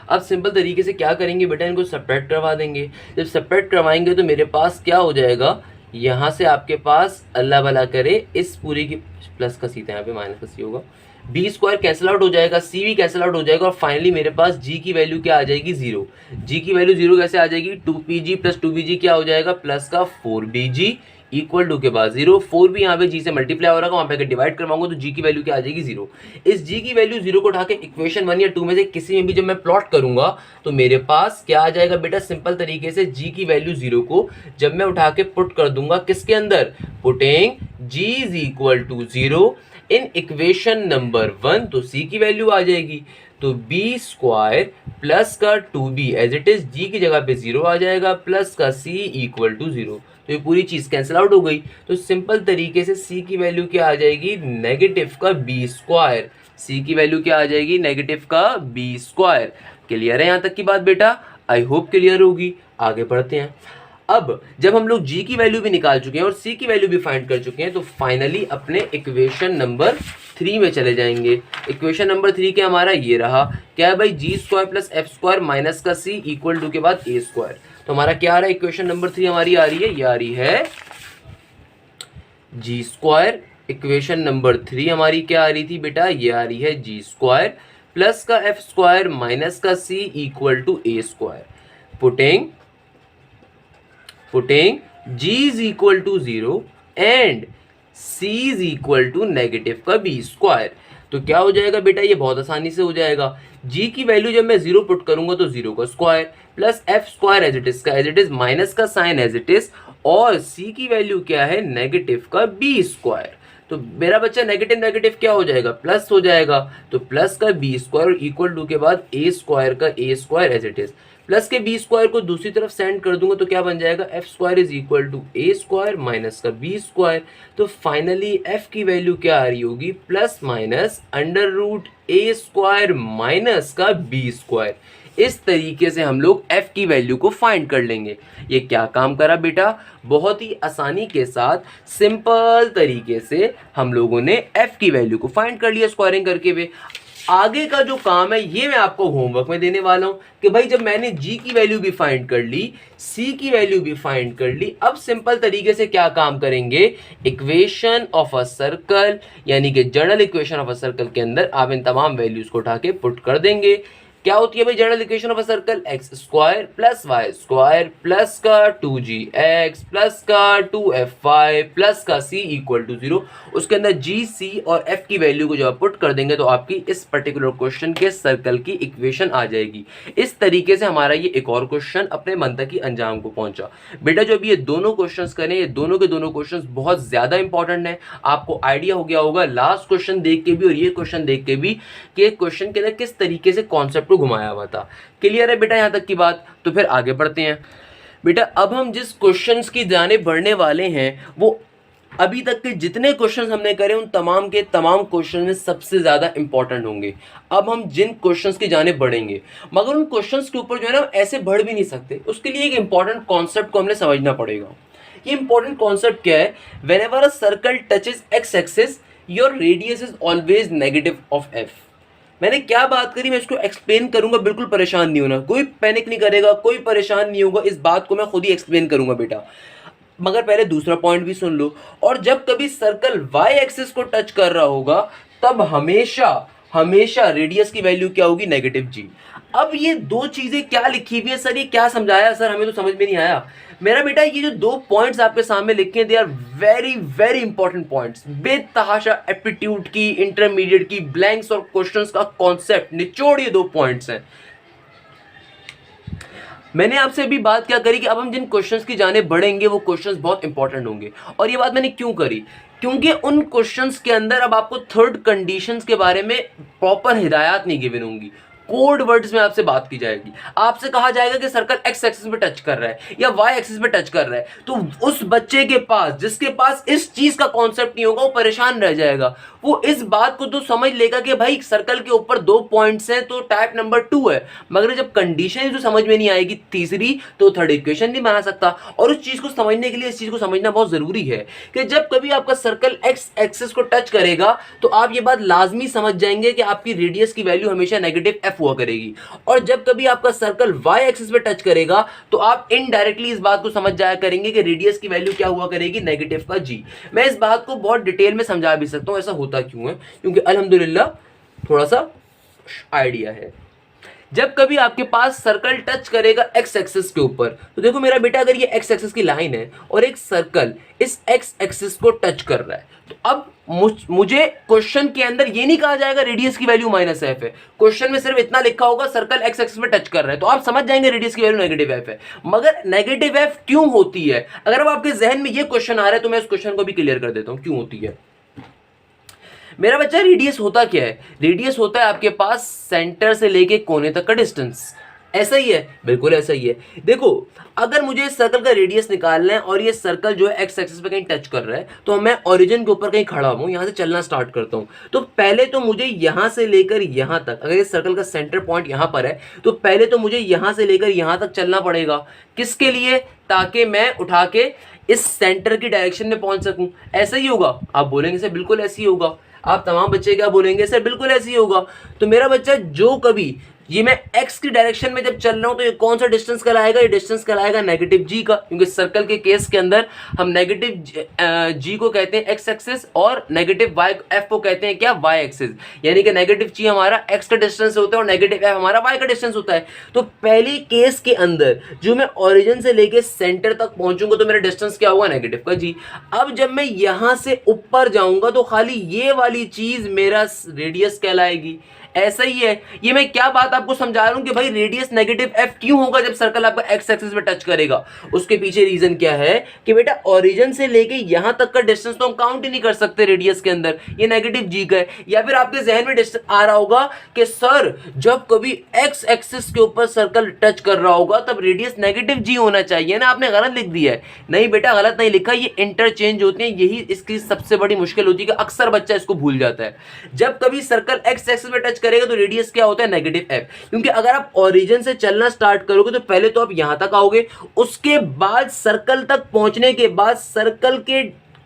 अब सिंपल तरीके से क्या करेंगे बेटा, इनको सेपरेट करवा देंगे। जब सेपरेट करवाएंगे तो मेरे पास क्या हो जाएगा, यहाँ से आपके पास अल्लाह भला करे इस पूरी की प्लस का सी था, यहाँ पे माइनस का सी होगा, बी स्क्वायर कैंसिल आउट हो जाएगा, सी भी कैंसिल आउट हो जाएगा और फाइनली मेरे पास जी की वैल्यू क्या आ जाएगी, 0। जी की वैल्यू 0 कैसे आ जाएगी, 2pg प्लस 2bg क्या हो जाएगा, प्लस का 4bg इक्वल टू के बाद 0। 4 भी यहाँ पे जी से मल्टीप्लाई हो रहा है, वहाँ पे अगर डिवाइड करवाऊंगा तो जी की वैल्यू क्या आ जाएगी, 0। इस जी की वैल्यू 0 को उठा के इक्वेशन 1 या 2 में से किसी में भी जब मैं प्लॉट करूंगा तो मेरे पास क्या आ जाएगा बेटा, सिंपल तरीके से जी की वैल्यू 0 को जब मैं उठा के पुट कर दूंगा किसके अंदर, putting g is equal to 0 in equation number 1, तो c की वैल्यू आ जाएगी, तो b स्क्वायर प्लस का 2b एज इट इज जी की जगह पे 0 आ जाएगा प्लस का c इक्वल टू 0। तो ये पूरी चीज कैंसिल आउट हो गई। तो सिंपल तरीके से c की वैल्यू क्या आ जाएगी, नेगेटिव का b स्क्वायर। c की वैल्यू क्या आ जाएगी, नेगेटिव का b स्क्वायर। क्लियर है यहाँ तक की बात बेटा, आई होप क्लियर होगी। आगे बढ़ते हैं। अब जब हम लोग g की वैल्यू भी निकाल चुके हैं और c की वैल्यू भी फाइंड कर चुके हैं तो फाइनली अपने इक्वेशन नंबर 3 में चले जाएंगे। इक्वेशन नंबर 3 क्या हमारा ये रहा, क्या है भाई, g square plus f square minus का c इक्वल टू के बाद a स्क्वायर। तो हमारा क्या आ रहा है, इक्वेशन नंबर 3 हमारी आ रही है, ये आ रही है जी स्क्वायर। इक्वेशन नंबर 3 हमारी क्या आ रही थी बेटा, ये आ रही है जी स्क्वायर प्लस का एफ स्क्वायर माइनस का c equal to a square. Putting g is equal to 0 and c is equal to negative का b स्क्वायर। तो क्या हो जाएगा बेटा, ये बहुत आसानी से हो जाएगा। जी की वैल्यू जब मैं 0 पुट करूंगा तो 0 का square plus f square as it is minus का साइन एज इट इज, और सी की वैल्यू क्या है, नेगेटिव का बी स्क्वायर। तो मेरा बच्चा नेगेटिव नेगेटिव क्या हो जाएगा, प्लस हो जाएगा। तो प्लस का बी स्क्वायर इक्वल टू के बाद ए स्क्वायर का a square as it is, plus के बी स्क्वायर को दूसरी तरफ सेंड कर दूंगा तो क्या बन जाएगा, f square is equal to a square minus का बी स्क्वायर। तो फाइनली एफ की वैल्यू क्या आ रही होगी, plus minus under root a square minus का बी स्क्वायर। इस तरीके से हम लोग f की वैल्यू को फाइंड कर लेंगे। ये क्या काम करा बेटा, बहुत ही आसानी के साथ सिंपल तरीके से हम लोगों ने f की वैल्यू को फाइंड कर लिया स्क्वायरिंग करके हुए। आगे का जो काम है ये मैं आपको होमवर्क में देने वाला हूं कि भाई जब मैंने g की वैल्यू भी फाइंड कर ली, c की वैल्यू भी फाइंड कर ली, अब सिंपल तरीके से क्या काम करेंगे, इक्वेशन ऑफ अ सर्कल यानी कि general equation of a circle के अंदर आप इन तमाम वैल्यूज को उठा के पुट कर देंगे। क्या होती है भाई general equation of a circle, x square plus y square plus का 2gx प्लस का 2fy प्लस का c इक्वल टू 0। उसके अंदर g, c और f की वैल्यू को जब आप पुट कर देंगे तो आपकी इस पर्टिकुलर क्वेश्चन के सर्कल की इक्वेशन आ जाएगी। इस तरीके से हमारा ये एक और क्वेश्चन अपने मंतक की अंजाम को पहुंचा। बेटा जो अभी ये दोनों क्वेश्चंस करें, ये दोनों के दोनों क्वेश्चंस बहुत ज्यादा इंपॉर्टेंट है। आपको आइडिया हो गया होगा लास्ट क्वेश्चन देख के भी और ये क्वेश्चन देख के भी कि क्वेश्चन के अंदर किस तरीके से कॉन्सेप्ट को घुमाया हुआ था। क्लियर है बेटा यहाँ तक की बात? तो फिर आगे बढ़ते हैं। बेटा अब हम जिस क्वेश्चंस की जानिब बढ़ने वाले हैं वो अभी तक के जितने क्वेश्चंस हमने करे उन तमाम के तमाम क्वेश्चन में सबसे ज़्यादा इंपॉर्टेंट होंगे। अब हम जिन क्वेश्चंस की जानिब बढ़ेंगे, मगर उन क्वेश्चंस के ऊपर जो है ना ऐसे बढ़ भी नहीं सकते, उसके लिए एक इंपॉर्टेंट कॉन्सेप्ट को हमने समझना पड़ेगा। ये इंपॉर्टेंट कॉन्सेप्ट क्या है, whenever a circle touches x axis your radius is always negative of F. मैंने क्या बात करी मैं इसको एक्सप्लेन करूंगा, बिल्कुल परेशान नहीं होना, कोई पैनिक नहीं करेगा, कोई परेशान नहीं होगा, इस बात को मैं खुद ही एक्सप्लेन करूंगा बेटा। मगर पहले दूसरा पॉइंट भी सुन लो, और जब कभी सर्कल वाई एक्सिस को टच कर रहा होगा तब हमेशा हमेशा रेडियस की वैल्यू क्या होगी, नेगेटिव जी। अब ये दो चीजें क्या लिखी हुई है सर, ये क्या समझाया सर, हमें तो समझ में नहीं आया। मेरा बेटा ये जो दो पॉइंट्स आपके सामने लिखे हैं they are very very important points. बेतहाशा एप्टीट्यूड की, इंटरमीडिएट की, ब्लैंक्स और क्वेश्चंस का कॉन्सेप्ट निचोड़ ये दो पॉइंट्स हैं। मैंने आपसे अभी बात क्या करी कि अब हम जिन क्वेश्चंस की जाने बढ़ेंगे वो क्वेश्चंस बहुत इंपॉर्टेंट होंगे। और ये बात मैंने क्यों करी, क्योंकि उन क्वेश्चंस के अंदर अब आपको थर्ड कंडीशंस के बारे में प्रॉपर हिदायत नहीं गिवन होंगी, कोड वर्ड्स में आपसे बात की जाएगी। आपसे कहा जाएगा कि सर्कल एक्स एक्सिस पे टच कर रहा है या वाई एक्सिस पे टच कर रहा है, तो उस बच्चे के पास जिसके पास इस चीज का कॉन्सेप्ट नहीं होगा वो परेशान रह जाएगा। वो इस बात को तो समझ लेगा कि भाई सर्कल के ऊपर दो पॉइंट्स हैं तो टाइप नंबर 2 है, मगर जब कंडीशन जो समझ में नहीं आएगी तीसरी तो थर्ड इक्वेशन नहीं बना सकता। और उस चीज को समझने के लिए इस चीज को समझना बहुत जरूरी है कि जब कभी आपका सर्कल एक्स एक्सिस को टच करेगा तो आप ये बात लाजमी समझ जाएंगे कि आपकी रेडियस की वैल्यू हमेशा नेगेटिव एफ हुआ करेगी। और जब कभी आपका सर्कल वाई एक्सिस पे टच करेगा तो आप इनडायरेक्टली इस बात को समझ जाया करेंगे कि रेडियस की वैल्यू क्या हुआ करेगी, नेगेटिव का जी। मैं इस बात को बहुत डिटेल में समझा भी सकता हूं ऐसा होता क्यों है, क्योंकि अल्हम्दुलिल्लाह थोड़ा सा आइडिया है। जब कभी आपके पास सर्कल टच करेगा एक्स एक्सिस के ऊपर, तो देखो मेरा बेटा अगर ये एक्स एक्सिस की लाइन है और एक सर्कल इस एक्स एक्सिस को टच कर रहा है, तो अब मुझे क्वेश्चन के अंदर ये नहीं कहा जाएगा रेडियस की वैल्यू माइनस एफ है, क्वेश्चन में सिर्फ इतना लिखा होगा सर्कल एक्स एक्सिस पे टच कर रहा है, तो आप समझ जाएंगे रेडियस की वैल्यू नेगेटिव एफ है। मगर नेगेटिव एफ क्यों होती है, अगर अब आपके जहन में ये क्वेश्चन आ रहा है तो मैं इस क्वेश्चन को भी क्लियर कर देता हूं क्यों होती है। मेरा बच्चा रेडियस होता क्या है, रेडियस होता है आपके पास सेंटर से लेके कोने तक का डिस्टेंस। ऐसा ही है, बिल्कुल ऐसा ही है। देखो अगर मुझे इस सर्कल का रेडियस निकालना है और ये सर्कल जो है एक्स एक्सिस पे कहीं टच कर रहा है, तो मैं ओरिजिन के ऊपर कहीं खड़ा हूं, यहां से चलना स्टार्ट करता हूं, तो पहले तो मुझे यहां से लेकर यहां तक, अगर इस सर्कल का सेंटर पॉइंट यहां पर है तो पहले तो मुझे यहां से लेकर यहां तक चलना पड़ेगा। किसके लिए, ताकि मैं उठा के इस सेंटर की डायरेक्शन में पहुंच सकूं। ऐसा ही होगा, आप बोलेंगे सर बिल्कुल ऐसे ही होगा, आप तमाम बच्चे क्या बोलेंगे सर बिल्कुल ऐसे ही होगा। तो मेरा बच्चा जो कभी ये मैं x की डायरेक्शन में जब चल रहा हूं तो ये कौन सा डिस्टेंस कहलाएगा, ये डिस्टेंस कहलाएगा नेगेटिव g का, क्योंकि सर्कल के केस के अंदर हम नेगेटिव g को कहते हैं x एक्सिस और नेगेटिव y f को कहते हैं क्या, y एक्सिस। यानी कि नेगेटिव g हमारा x का डिस्टेंस होता है और नेगेटिव f हमारा y का डिस्टेंस होता है। तो पहली केस के अंदर जो मैं ओरिजिन से लेके सेंटर तक पहुंचूंगा तो मेरा डिस्टेंस क्या होगा, नेगेटिव का g। अब जब मैं यहां से ऊपर जाऊंगा तो खाली ये वाली चीज मेरा रेडियस कहलाएगी। ऐसा ही है, ये मैं क्या बात आपको समझा रहा हूं कि भाई रेडियस नेगेटिव एफ क्यों होगा जब सर्कल आपका एक्स एक्सिस पे टच करेगा। उसके पीछे रीजन क्या है कि बेटा ओरिजिन से लेके यहां तक का डिस्टेंस तो हम काउंट ही नहीं कर सकते रेडियस के अंदर, ये नेगेटिव जी का है। या फिर आपके जहन में आ रहा होगा कि सर जब कभी एक्स एक्सिस के ऊपर सर्कल टच कर रहा होगा तब रेडियस नेगेटिव जी होना चाहिए ना, आपने गलत लिख दिया है। नहीं बेटा गलत नहीं लिखा, ये इंटरचेंज होते हैं, यही इसकी सबसे बड़ी मुश्किल होती है कि अक्सर बच्चा इसको भूल जाता है। जब कभी सर्कल एक्स एक्सिस पे टच करेगा तो रेडियस क्या होता है, नेगेटिव एफ। क्योंकि अगर आप ओरिजिन से चलना स्टार्ट करोगे तो पहले तो आप यहां तक आओगे, उसके बाद सर्कल तक पहुंचने के बाद सर्कल के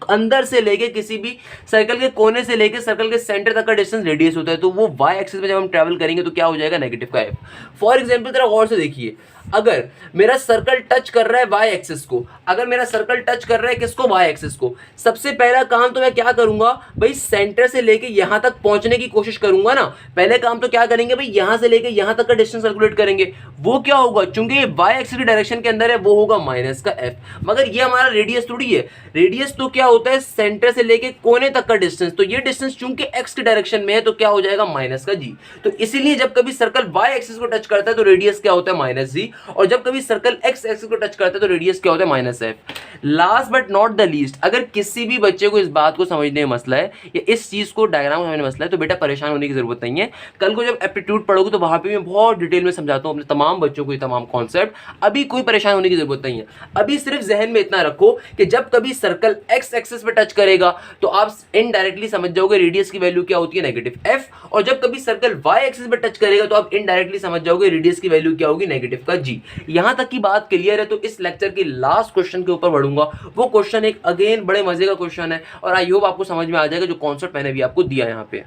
अंदर से लेके किसी भी सर्कल के कोने से लेके सर्कल के सेंटर तक का डिस्टेंस रेडियस होता है। तो वो वाई एक्सिस में जब हम ट्रैवल करेंगे तो क्या हो जाएगा, नेगेटिव का एफ। फॉर एग्जांपल जरा गौर से देखिए, अगर मेरा सर्कल टच कर रहा है वाई एक्सिस को, अगर मेरा सर्कल टच कर रहा है किसको, वाई एक्सिस को, सबसे पहला काम तो मैं क्या करूंगा भाई, सेंटर से लेके यहां तक पहुंचने की कोशिश करूंगा ना। पहले काम तो क्या करेंगे भाई, यहां से लेके यहां तक का डिस्टेंस कैलकुलेट करेंगे। वो क्या होगा, चूंकि ये वाई एक्सिस की डायरेक्शन के अंदर है, वो होगा माइनस का एफ। मगर ये हमारा रेडियस थोड़ी है, रेडियस तो क्या होता है, सेंटर से लेके कोने तक का डिस्टेंस। तो ये डिस्टेंस चूंकि एक्स की डायरेक्शन में है तो क्या हो जाएगा, माइनस का जी। तो इसीलिए जब कभी सर्कल वाई एक्सिस को टच करता है तो रेडियस क्या होता है, माइनस जी। और जब कभी सर्कल एक्स एक्सिस को टच करता है तो रेडियस क्या होता है, minus F. Last but not the least, अगर किसी भी बच्चे को इस बात को समझने में मसला है या इस चीज को डायग्राम समझने में मसला है तो बेटा परेशान होने की जरूरत नहीं है। कल को जब एप्टीट्यूड पढ़ोगे तो वहां पे मैं बहुत डिटेल में समझाता हूं अपने तमाम बच्चों को ये तमाम कॉन्सेप्ट। अभी कोई परेशान होने की जरूरत नहीं है। अभी सिर्फ जहन में इतना रखो कि जब कभी सर्कल एक्स एक्सिस पे टच करेगा तो आप इनडायरेक्टली समझ जाओगे रेडियस की वैल्यू क्या होती है, नेगेटिव एफ। और जब कभी सर्कल वाई एक्सिस पे टच करेगा तो आप इनडायरेक्टली समझ जाओगे रेडियस की वैल्यू क्या होगी, नेगेटिव का जी। यहां तक की बात क्लियर है। तो इस लेक्चर के लास्ट क्वेश्चन के ऊपर बढ़ूंगा। वो क्वेश्चन एक अगेन बड़े मजे का क्वेश्चन है और आई होप आपको समझ में आ जाएगा जो कॉन्सेप्ट मैंने भी आपको दिया यहाँ पे।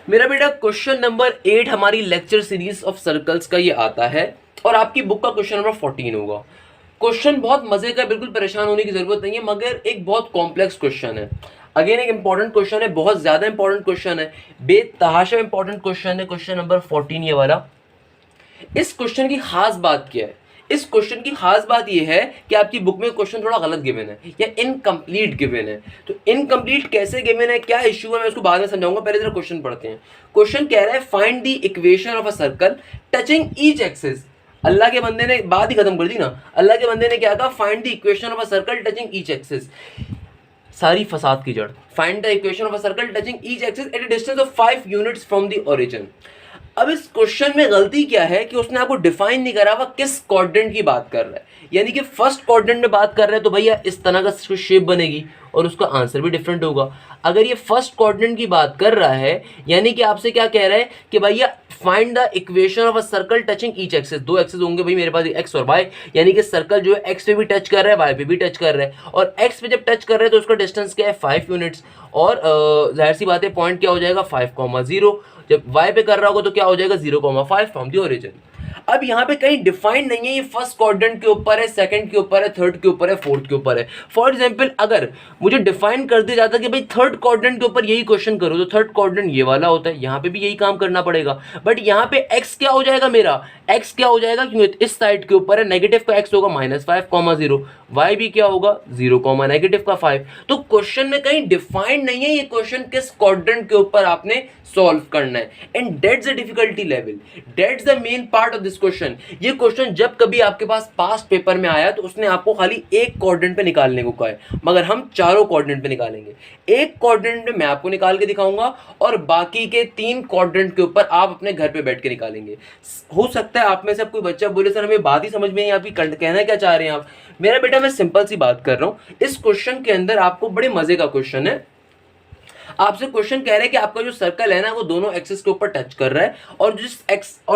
मेरा बेटा क्वेश्चन नंबर 8 हमारी लेक्चर सीरीज ऑफ सर्कल्स का ये आता है और आपकी बुक का क्वेश्चन नंबर 14 होगा। क्वेश्चन बहुत मजे का, बिल्कुल परेशान होने की जरूरत नहीं है, मगर एक बहुत कॉम्प्लेक्स क्वेश्चन है। अगेन एक इंपॉर्टेंट क्वेश्चन है, बहुत ज्यादा इंपॉर्टेंट क्वेश्चन है, बेतहाशा इंपॉर्टेंट क्वेश्चन है। क्वेश्चन नंबर 14 ये वाला। इस क्वेश्चन की खास बात क्या है, इस क्वेश्चन की खास बात यह है कि आपकी बुक में क्वेश्चन थोड़ा गलत गिवन है या इनकम्प्लीट गिवन है। तो इनकम्प्लीट कैसे गिवन है, क्या इश्यू है, मैं उसको बाद में समझाऊंगा। पहले जरा क्वेश्चन पढ़ते हैं। क्वेश्चन कह रहा है find the equation of a circle touching each axis. Allah के बंदे ने बात ही खत्म कर दी ना। अल्लाह के बंदे ने क्या कहा, find the equation of a circle touching each axis. सारी फसाद की जड़, find the equation of a circle touching each axis at a distance of 5 units from the origin. अब इस क्वेश्चन में गलती क्या है कि उसने आपको डिफाइन नहीं करा हुआ किस क्वाड्रेंट की बात कर रहा है। यानी कि फर्स्ट क्वाड्रेंट में बात कर रहे हैं तो भैया इस तरह का शेप बनेगी और उसका आंसर भी डिफरेंट होगा। अगर ये फर्स्ट क्वाड्रेंट की बात कर रहा है यानी कि आपसे क्या कह रहा है कि भैया find the equation of a circle touching each axis. 2 axis होंगे भाई मेरे पास, एक्स और वाई, यानी कि सर्कल जो है एक्स पे भी टच कर रहा है, वाई पे भी टच कर रहा है। और एक्स पे जब टच कर रहे हैं तो उसका डिस्टेंस क्या है, 5 यूनिट्स। और जाहिर सी बात है पॉइंट क्या हो जाएगा, 5,0। जब वाई पे कर रहा होगा तो क्या हो जाएगा, 0,5 फ्रॉम द ओरिजिन। अब यहाँ पे कहीं डिफाइंड नहीं है ये फर्स्ट क्वाड्रेंट के ऊपर है, सेकंड के ऊपर है, थर्ड के ऊपर है, फोर्थ के ऊपर है। फॉर एग्जांपल अगर मुझे डिफाइन कर दिया जाता कि भाई थर्ड क्वाड्रेंट के ऊपर यही क्वेश्चन करो तो थर्ड क्वाड्रेंट ये वाला होता है, यहाँ पे भी यही काम करना पड़ेगा। बट यहाँ पे एक्स क्या हो जाएगा, मेरा एक्स क्या हो जाएगा, क्योंकि इस साइड के ऊपर है, नेगेटिव का एक्स होगा -5,0, वाई भी क्या होगा 0, नेगेटिव का 5। तो क्वेश्चन में कहीं डिफाइंड नहीं है ये क्वेश्चन किस क्वाड्रेंट के ऊपर आपने सॉल्व करना है। And that's the difficulty level, that's the main part of this question. ये क्वेश्चन जब कभी आपके पास पास्ट पेपर में आया तो उसने आपको खाली एक क्वाड्रेंट पे निकालने को कहा है, मगर हम चारों क्वाड्रेंट पे निकालेंगे। एक क्वाड्रेंट में मैं आपको निकाल के दिखाऊंगा और बाकी के 3 क्वाड्रेंट के ऊपर आप अपने घर पे बैठ के निकालेंगे। हो सकता है आप में से कोई बच्चा बोले सर हमें बात ही समझ में नहीं, आपकी कहना क्या चाह रहे हैं आप। मेरा बेटा मैं सिंपल सी बात कर रहा हूं। इस क्वेश्चन के अंदर आपको बड़े मजे का क्वेश्चन है। आपसे क्वेश्चन कह रहे हैं कि आपका जो सर्कल है ना वो दोनों एक्सिस के ऊपर टच कर रहा है और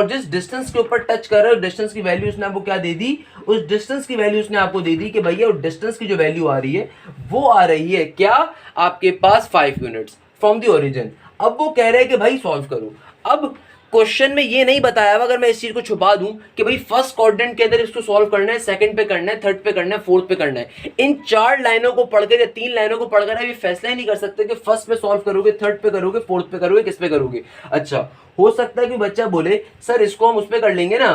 जिस डिस्टेंस के ऊपर टच कर रहा है उस डिस्टेंस की वैल्यू उसने आपको क्या दे दी, उस डिस्टेंस की वैल्यू उसने आपको दे दी कि भैया उस डिस्टेंस की जो वैल्यू आ रही है वो आ रही है क्या, आपके पास 5 यूनिट्स फ्रॉम द ओरिजिन। अब वो कह रहे हैं कि भाई सॉल्व करो। अब क्वेश्चन में ये नहीं बताया हुआ, अगर मैं इस चीज को छुपा दूं कि भाई फर्स्ट क्वाड्रेंट के अंदर इसको सॉल्व करना है, सेकंड पे करना है, थर्ड पे करना है, फोर्थ पे करना है, इन 4 लाइनों को पढ़कर या 3 लाइनों को पढ़कर आप ये फैसला ही नहीं कर सकते कि फर्स्ट पे सॉल्व करोगे, थर्ड पे करोगे, फोर्थ पे करोगे, किस पे करोगे। अच्छा, हो सकता है कि बच्चा बोले सर इसको हम उस पे कर लेंगे ना,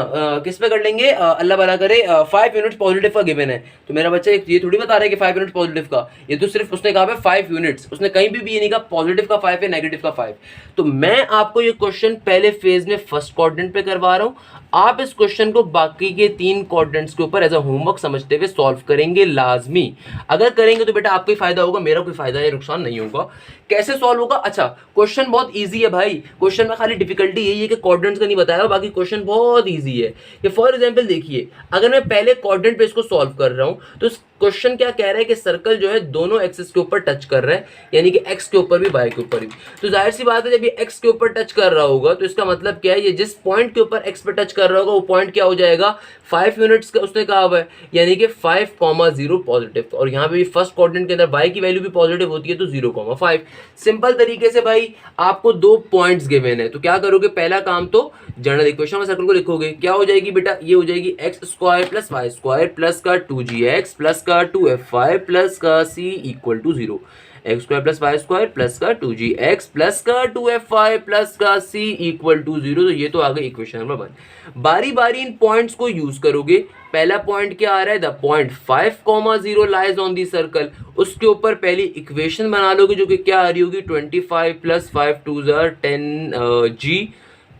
किस पे कर लेंगे, अल्लाह भला करे 5 यूनिट्स पॉजिटिव का गिवन है। तो मेरा बच्चा ये थोड़ी बता रहा है कि 5 यूनिट्स पॉजिटिव का, ये तो सिर्फ उसने कहा है 5 यूनिट्स, उसने कहीं भी ये नहीं कहा पॉजिटिव का 5 है नेगेटिव का 5। तो मैं आपको ये क्वेश्चन पहले फेज में फर्स्ट क्वाड्रेंट पे करवा रहा हूं, आप इस क्वेश्चन को बाकी के 3 क्वाड्रेंट्स के ऊपर एज अ होमवर्क समझते हुए सॉल्व करेंगे लाजमी। अगर करेंगे तो बेटा आपको ही फायदा होगा, मेरा कोई फायदा या नुकसान नहीं होगा। कैसे सॉल्व होगा? अच्छा, क्वेश्चन बहुत इजी है भाई, क्वेश्चन में खाली डिफिकल्टी यही है कि क्वाड्रेंट्स का नहीं बताया, बाकी क्वेश्चन बहुत इजी है। कि फॉर एग्जांपल देखिए, अगर मैं पहले क्वाड्रेंट पे इसको सॉल्व कर रहा हूं तो क्वेश्चन क्या कह रहा है कि सर्कल जो है दोनों एक्सिस के ऊपर टच कर रहा है, यानी कि एक्स के ऊपर भी वाई के ऊपर भी। तो जाहिर सी बात है जब ये एक्स के ऊपर टच कर रहा होगा तो इसका मतलब क्या है, ये जिस पॉइंट के ऊपर एक्स पे टच कर रहा होगा वो पॉइंट क्या हो जाएगा, 5 यूनिट्स का उसने कहा हुआ है, यानी कि 5,0 पॉजिटिव। और यहाँ पे भी फर्स्ट क्वाड्रेंट के अंदर वाई की वैल्यू भी पॉजिटिव होती है तो 0,5। सिंपल तरीके से भाई आपको 2 पॉइंट्स गिवन है, तो क्या करोगे, पहला काम तो जनरल इक्वेशन में सर्कल को लिखोगे, क्या हो जाएगी बेटा, ये हो जाएगी x square plus y square plus का 2gx प्लस का 2fy प्लस का c equal to 0। X square plus y square plus का 2gx प्लस का 2fy प्लस का c इक्वल टू 0। तो ये तो आ गई इक्वेशन नंबर 1। बारी बारी इन पॉइंट्स को यूज करोगे। पहला पॉइंट क्या आ रहा है, the point 5,0 lies on the circle, उसके ऊपर पहली इक्वेशन बना लोगे जो कि क्या आ रही होगी, 25 प्लस 5 2 10g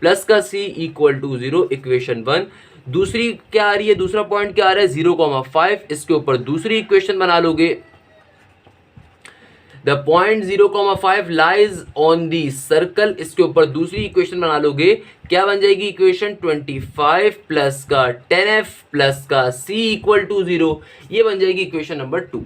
प्लस का c इक्वल टू 0, इक्वेशन 1। दूसरी क्या आ रही है, दूसरा पॉइंट क्या आ रहा है, 0,5, इसके ऊपर दूसरी इक्वेशन बना लोगे, the point 0,5 lies on the circle, इसके ऊपर दूसरी इक्वेशन बना लोगे, क्या बन जाएगी इक्वेशन, 25 प्लस का 10f प्लस का c इक्वल टू 0, ये बन जाएगी इक्वेशन नंबर 2।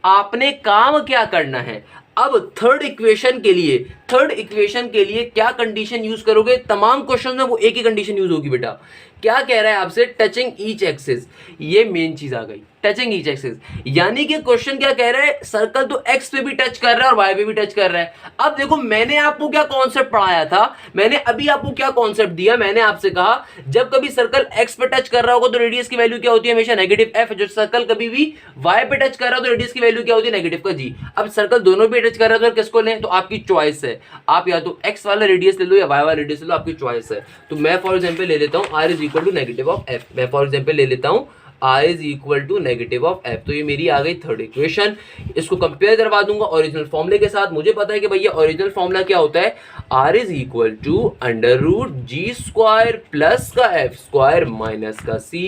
आपने काम क्या करना है, अब थर्ड इक्वेशन के लिए क्या कंडीशन यूज करोगे, तमाम क्वेश्चन में वो एक ही कंडीशन यूज होगी बेटा। क्या कह रहा है आपसे, टचिंग ईच एक्सिस, ये मेन चीज आ गई, टचिंग ईच एक्सिस, यानी कि क्वेश्चन क्या कह रहा है, सर्कल तो एक्स पे भी टच कर रहा है और वाई पे भी टच कर रहा है। अब देखो मैंने आपको क्या कॉन्सेप्ट पढ़ाया था, मैंने अभी आपको क्या कॉन्सेप्ट दिया, मैंने आपसे कहा जब कभी सर्कल एक्स पे टच कर रहा होगा तो रेडियस की वैल्यू क्या होती है, हमेशा नेगेटिव एफ। जो सर्कल कभी भी वाई पे टच कर रहा हो तो रेडियस की वैल्यू क्या होती है, नेगेटिव का जी। अब सर्कल दोनों पे टच कर रहा है तो किसको लें, तो आपकी चॉइस है, आप या तो एक्स वाला रेडियस ले लो या वाई वाला रेडियस ले लो, आपकी चॉइस है। तो मैं फॉर एग्जाम्पल ले लेता हूँ r is equal to negative of f, मैं फॉर एग्जाम्पल ले लेता हूँ r is equal to negative of f। तो ये मेरी आ गई थर्ड इक्वेशन। इसको कंपेयर करवा दूंगा ओरिजिनल फॉर्मूले के साथ। मुझे पता है कि भैया ओरिजिनल फॉर्मूला क्या होता है, r is equal to under root g square plus का f स्क्वायर माइनस का c।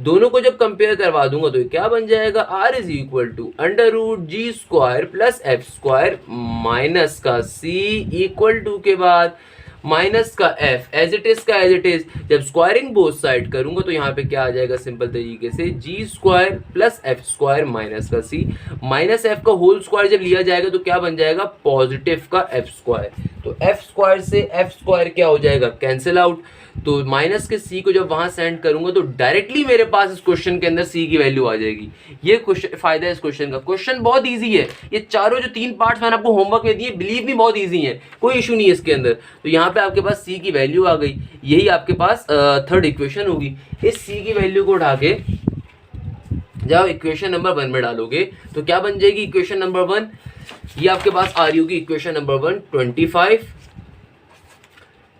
दोनों को जब कंपेयर करवा दूंगा तो क्या बन जाएगा, r is equal to under root g square plus f square minus का c इक्वल टू के बाद माइनस का f एज इट इज का एज इट इज। जब स्क्वायरिंग बोथ साइड करूंगा तो यहाँ पे क्या आ जाएगा, सिंपल तरीके से g square plus f square minus का c, माइनस एफ का होल स्क्वायर जब लिया जाएगा तो क्या बन जाएगा, पॉजिटिव का एफ स्क्वायर। तो एफ स्क्वायर से एफ स्क्वायर क्या हो जाएगा, कैंसिल आउट। तो माइनस के c को जब वहां सेंड करूंगा तो डायरेक्टली मेरे पास इस क्वेश्चन के अंदर c की वैल्यू आ जाएगी। ये क्वेश्चन फायदा है इस क्वेश्चन का। क्वेश्चन बहुत इजी है, ये चारों जो 3 पार्ट्स मैंने आपको होमवर्क में दिए बिलीव मी बहुत इजी है, कोई इशू नहीं है इसके अंदर। तो यहाँ पे आपके पास c की वैल्यू आ गई, यही आपके पास थर्ड इक्वेशन होगी। इस c की वैल्यू को उठा के जब इक्वेशन नंबर 1 में डालोगे तो क्या बन जाएगी इक्वेशन नंबर 1, ये आपके पास आ रही होगी इक्वेशन नंबर 1, 25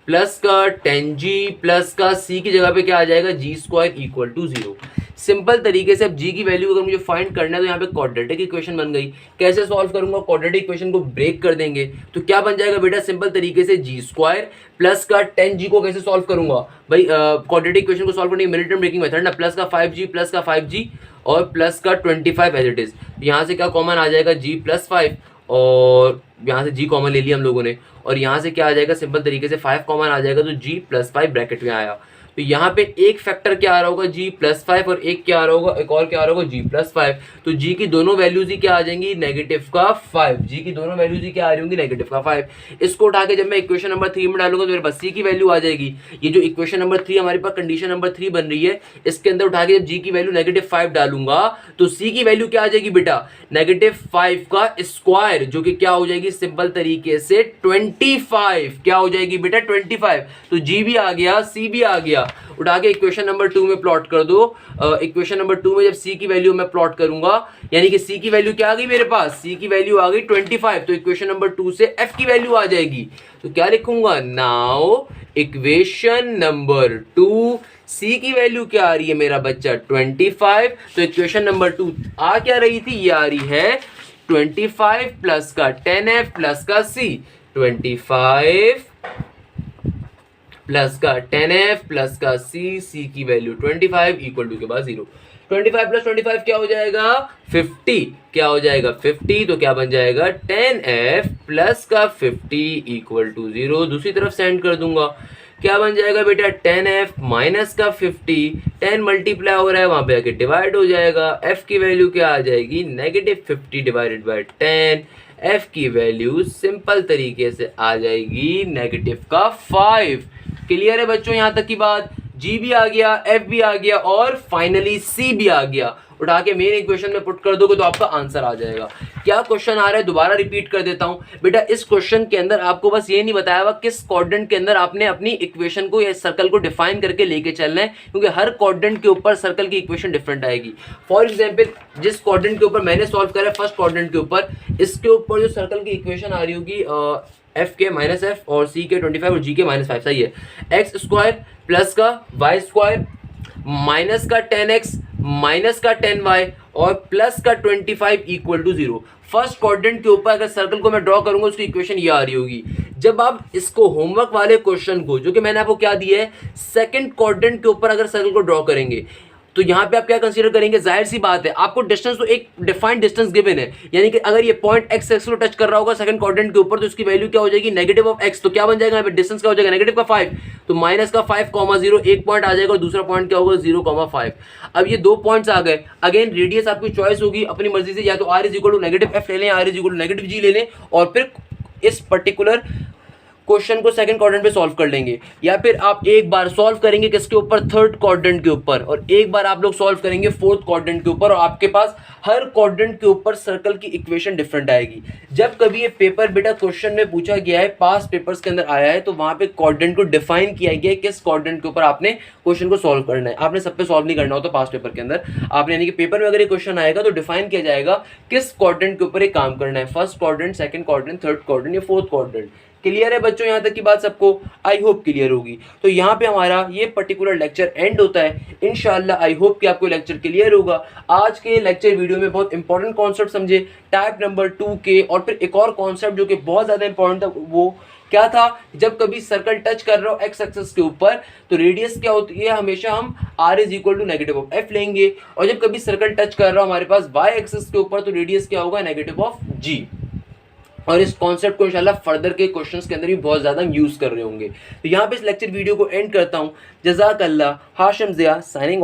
प्लस का 10g प्लस का c की जगह पे क्या आ जाएगा, जी स्क्वायर इक्वल टू 0। सिंपल तरीके से अब g की वैल्यू अगर मुझे फाइंड करना है तो यहाँ पे क्वाड्रेटिक इक्वेशन बन गई। कैसे सॉल्व करूंगा, क्वाड्रेटिक इक्वेशन को ब्रेक कर देंगे तो क्या बन जाएगा बेटा, सिंपल तरीके से जी स्क्वायर प्लस का 10g को कैसे सॉल्व करूंगा भाई, क्वाड्रेटिक इक्वेशन को सॉल्व करने की मिनट टर्म ब्रेकिंग मेथड ना, प्लस का 5g प्लस का 5g और प्लस का 25 एज इट इज। यहाँ से क्या कॉमन आ जाएगा, g प्लस 5 और यहाँ से g कॉमन ले लिया हम लोगों ने, और यहाँ से क्या आ जाएगा, सिंपल तरीके से 5 कॉमन आ जाएगा तो g प्लस 5 ब्रैकेट में आया। तो यहाँ पे एक फैक्टर क्या आ रहा होगा g+5 और एक क्या आ रहा होगा, एक और क्या आ रहा होगा g+5। तो g की दोनों वैल्यूज ही क्या आ जाएंगी -5। g की दोनों वैल्यूज ही क्या आ रही होंगी -5। इसको उठा के जब मैं इक्वेशन नंबर 3 में डालूंगा तो मेरे पास c की वैल्यू आ जाएगी। ये जो इक्वेशन नंबर 3 हमारे पास कंडीशन नंबर 3 बन रही है, इसके अंदर उठा के जब g की वैल्यू -5 डालूंगा तो c की वैल्यू क्या आ जाएगी बेटा -5 का स्क्वायर, जो कि क्या हो जाएगी सिंपल तरीके से 25। क्या हो जाएगी बेटा 25। तो g भी आ गया, c भी आ गया। उठा के इक्वेशन नंबर 2 में प्लॉट कर दो। इक्वेशन नंबर 2 में जब c की वैल्यू मैं प्लॉट करूंगा, यानी कि c की वैल्यू क्या आ गई मेरे पास, c की वैल्यू आ गई 25। तो इक्वेशन नंबर 2 से f की वैल्यू आ जाएगी। तो क्या लिखूंगा, नाउ इक्वेशन नंबर 2 c की वैल्यू क्या आ रही है मेरा बच्चा 25। तो इक्वेशन नंबर 2 आ क्या रही थी, ये आ रही है 25 प्लस का 10f प्लस का c। 25 प्लस का 10f प्लस का c की वैल्यू 25 इक्वल टू के बाद 0। 25 प्लस 25 क्या हो जाएगा 50। क्या हो जाएगा 50। तो क्या बन जाएगा 10f प्लस का 50 इक्वल टू 0। दूसरी तरफ सेंड कर दूंगा, क्या बन जाएगा बेटा 10f माइनस का 50। 10 मल्टीप्लाई हो रहा है, वहां पे आके डिवाइड हो जाएगा। f की वैल्यू क्या आ जाएगी -50 डिवाइडेड बाय 10। f की वैल्यू सिंपल तरीके से आ जाएगी -5। क्लियर है बच्चों यहां तक की बात। g भी आ गया, f भी आ गया और फाइनली c भी आ गया। उठा के मेन इक्वेशन में पुट कर दोगे तो आपका आंसर आ जाएगा। क्या क्वेश्चन आ रहा है दोबारा रिपीट कर देता हूं बेटा। इस क्वेश्चन के अंदर आपको बस ये नहीं बताया हुआ किस क्वाड्रेंट के अंदर आपने अपनी इक्वेशन को या सर्कल को डिफाइन करके लेके चलना है, क्योंकि हर क्वाड्रेंट के ऊपर सर्कल की इक्वेशन डिफरेंट आएगी। फॉर एग्जाम्पल जिस क्वाड्रेंट के ऊपर मैंने सॉल्व करा है फर्स्ट क्वाड्रेंट के ऊपर, इसके ऊपर जो सर्कल की इक्वेशन आ रही होगी f के -f और c के 25 और g के -5। सही है। x स्क्वायर प्लस का y स्क्वायर माइनस का 10x माइनस का 10y और प्लस का 25 इक्वल टू 0। फर्स्ट क्वाड्रेंट के ऊपर अगर सर्कल को मैं ड्रॉ करूंगा उसकी इक्वेशन ये आ रही होगी। जब आप इसको होमवर्क वाले क्वेश्चन को, जो कि मैंने आपको क्या दिया है, सेकंड क्वाड्रेंट के ऊपर अगर सर्कल को ड्रॉ करेंगे तो यहाँ पे आप क्या कंसीडर करेंगे, जाहिर सी बात है आपको डिस्टेंस तो एक डिफाइंड डिस्टेंस गिवन है, यानी कि अगर ये पॉइंट x एक्स को टच कर रहा होगा सेकंड क्वाड्रेंट के ऊपर तो इसकी वैल्यू क्या हो जाएगी -x। तो क्या बन जाएगा यहाँ पे डिस्टेंस क्या हो जाएगा -5। तो -5,0 एक पॉइंट आ जाएगा और दूसरा पॉइंट क्या होगा 0,5। अब ये दो पॉइंट्स आ गए। अगेन रेडियस आपकी चॉइस होगी अपनी मर्जी से, या तो r is equal to -f ले लें, r is equal to -g ले लें और फिर इस पर्टिकुलर क्वेश्चन को सेकंड क्वाड्रेंट पे सॉल्व कर लेंगे, या फिर आप एक बार सॉल्व करेंगे किसके ऊपर, थर्ड क्वाड्रेंट के ऊपर, और एक बार आप लोग सॉल्व करेंगे फोर्थ क्वाड्रेंट के ऊपर, और आपके पास हर क्वाड्रेंट के ऊपर सर्कल की इक्वेशन डिफरेंट आएगी। जब कभी ये पेपर बेटा क्वेश्चन में पूछा गया है, पास पेपर्स के अंदर आया है, तो वहां पे क्वाड्रेंट को डिफाइन किया गया है किस क्वाड्रेंट के ऊपर आपने क्वेश्चन को सॉल्व करना है। आपने सब पे सॉल्व नहीं करना होता पास पेपर के अंदर, आपने यानी कि पेपर में अगर ये क्वेश्चन आएगा तो डिफाइन किया जाएगा किस क्वाड्रेंट के ऊपर ये काम करना है, first quadrant, second quadrant, third quadrant या फोर्थ क्वाड्रेंट। क्लियर है बच्चों यहाँ तक की बात सबको, आई होप क्लियर होगी। तो यहाँ पे हमारा ये पर्टिकुलर लेक्चर एंड होता है। इंशाल्लाह आई होप कि आपको लेक्चर क्लियर होगा। आज के लेक्चर वीडियो में बहुत इंपॉर्टेंट कॉन्सेप्ट समझे टाइप नंबर 2 के, और फिर एक और कॉन्सेप्ट जो कि बहुत ज्यादा इंपॉर्टेंट था, वो क्या था, जब कभी सर्कल टच कर रहा हो एक्स एक्सिस के ऊपर तो रेडियस क्या होती है, हमेशा हम r is equal to -f लेंगे, और जब कभी सर्कल टच कर रहा हो हमारे पास y एक्सिस के ऊपर तो रेडियस क्या होगा -g। और इस कॉन्सेप्ट को इंशाल्लाह फर्दर के क्वेश्चंस के अंदर भी बहुत ज़्यादा यूज़ कर रहे होंगे। तो यहाँ पे इस लेक्चर वीडियो को एंड करता हूँ। जज़ाकल्लाह। Hashim Zia signing of.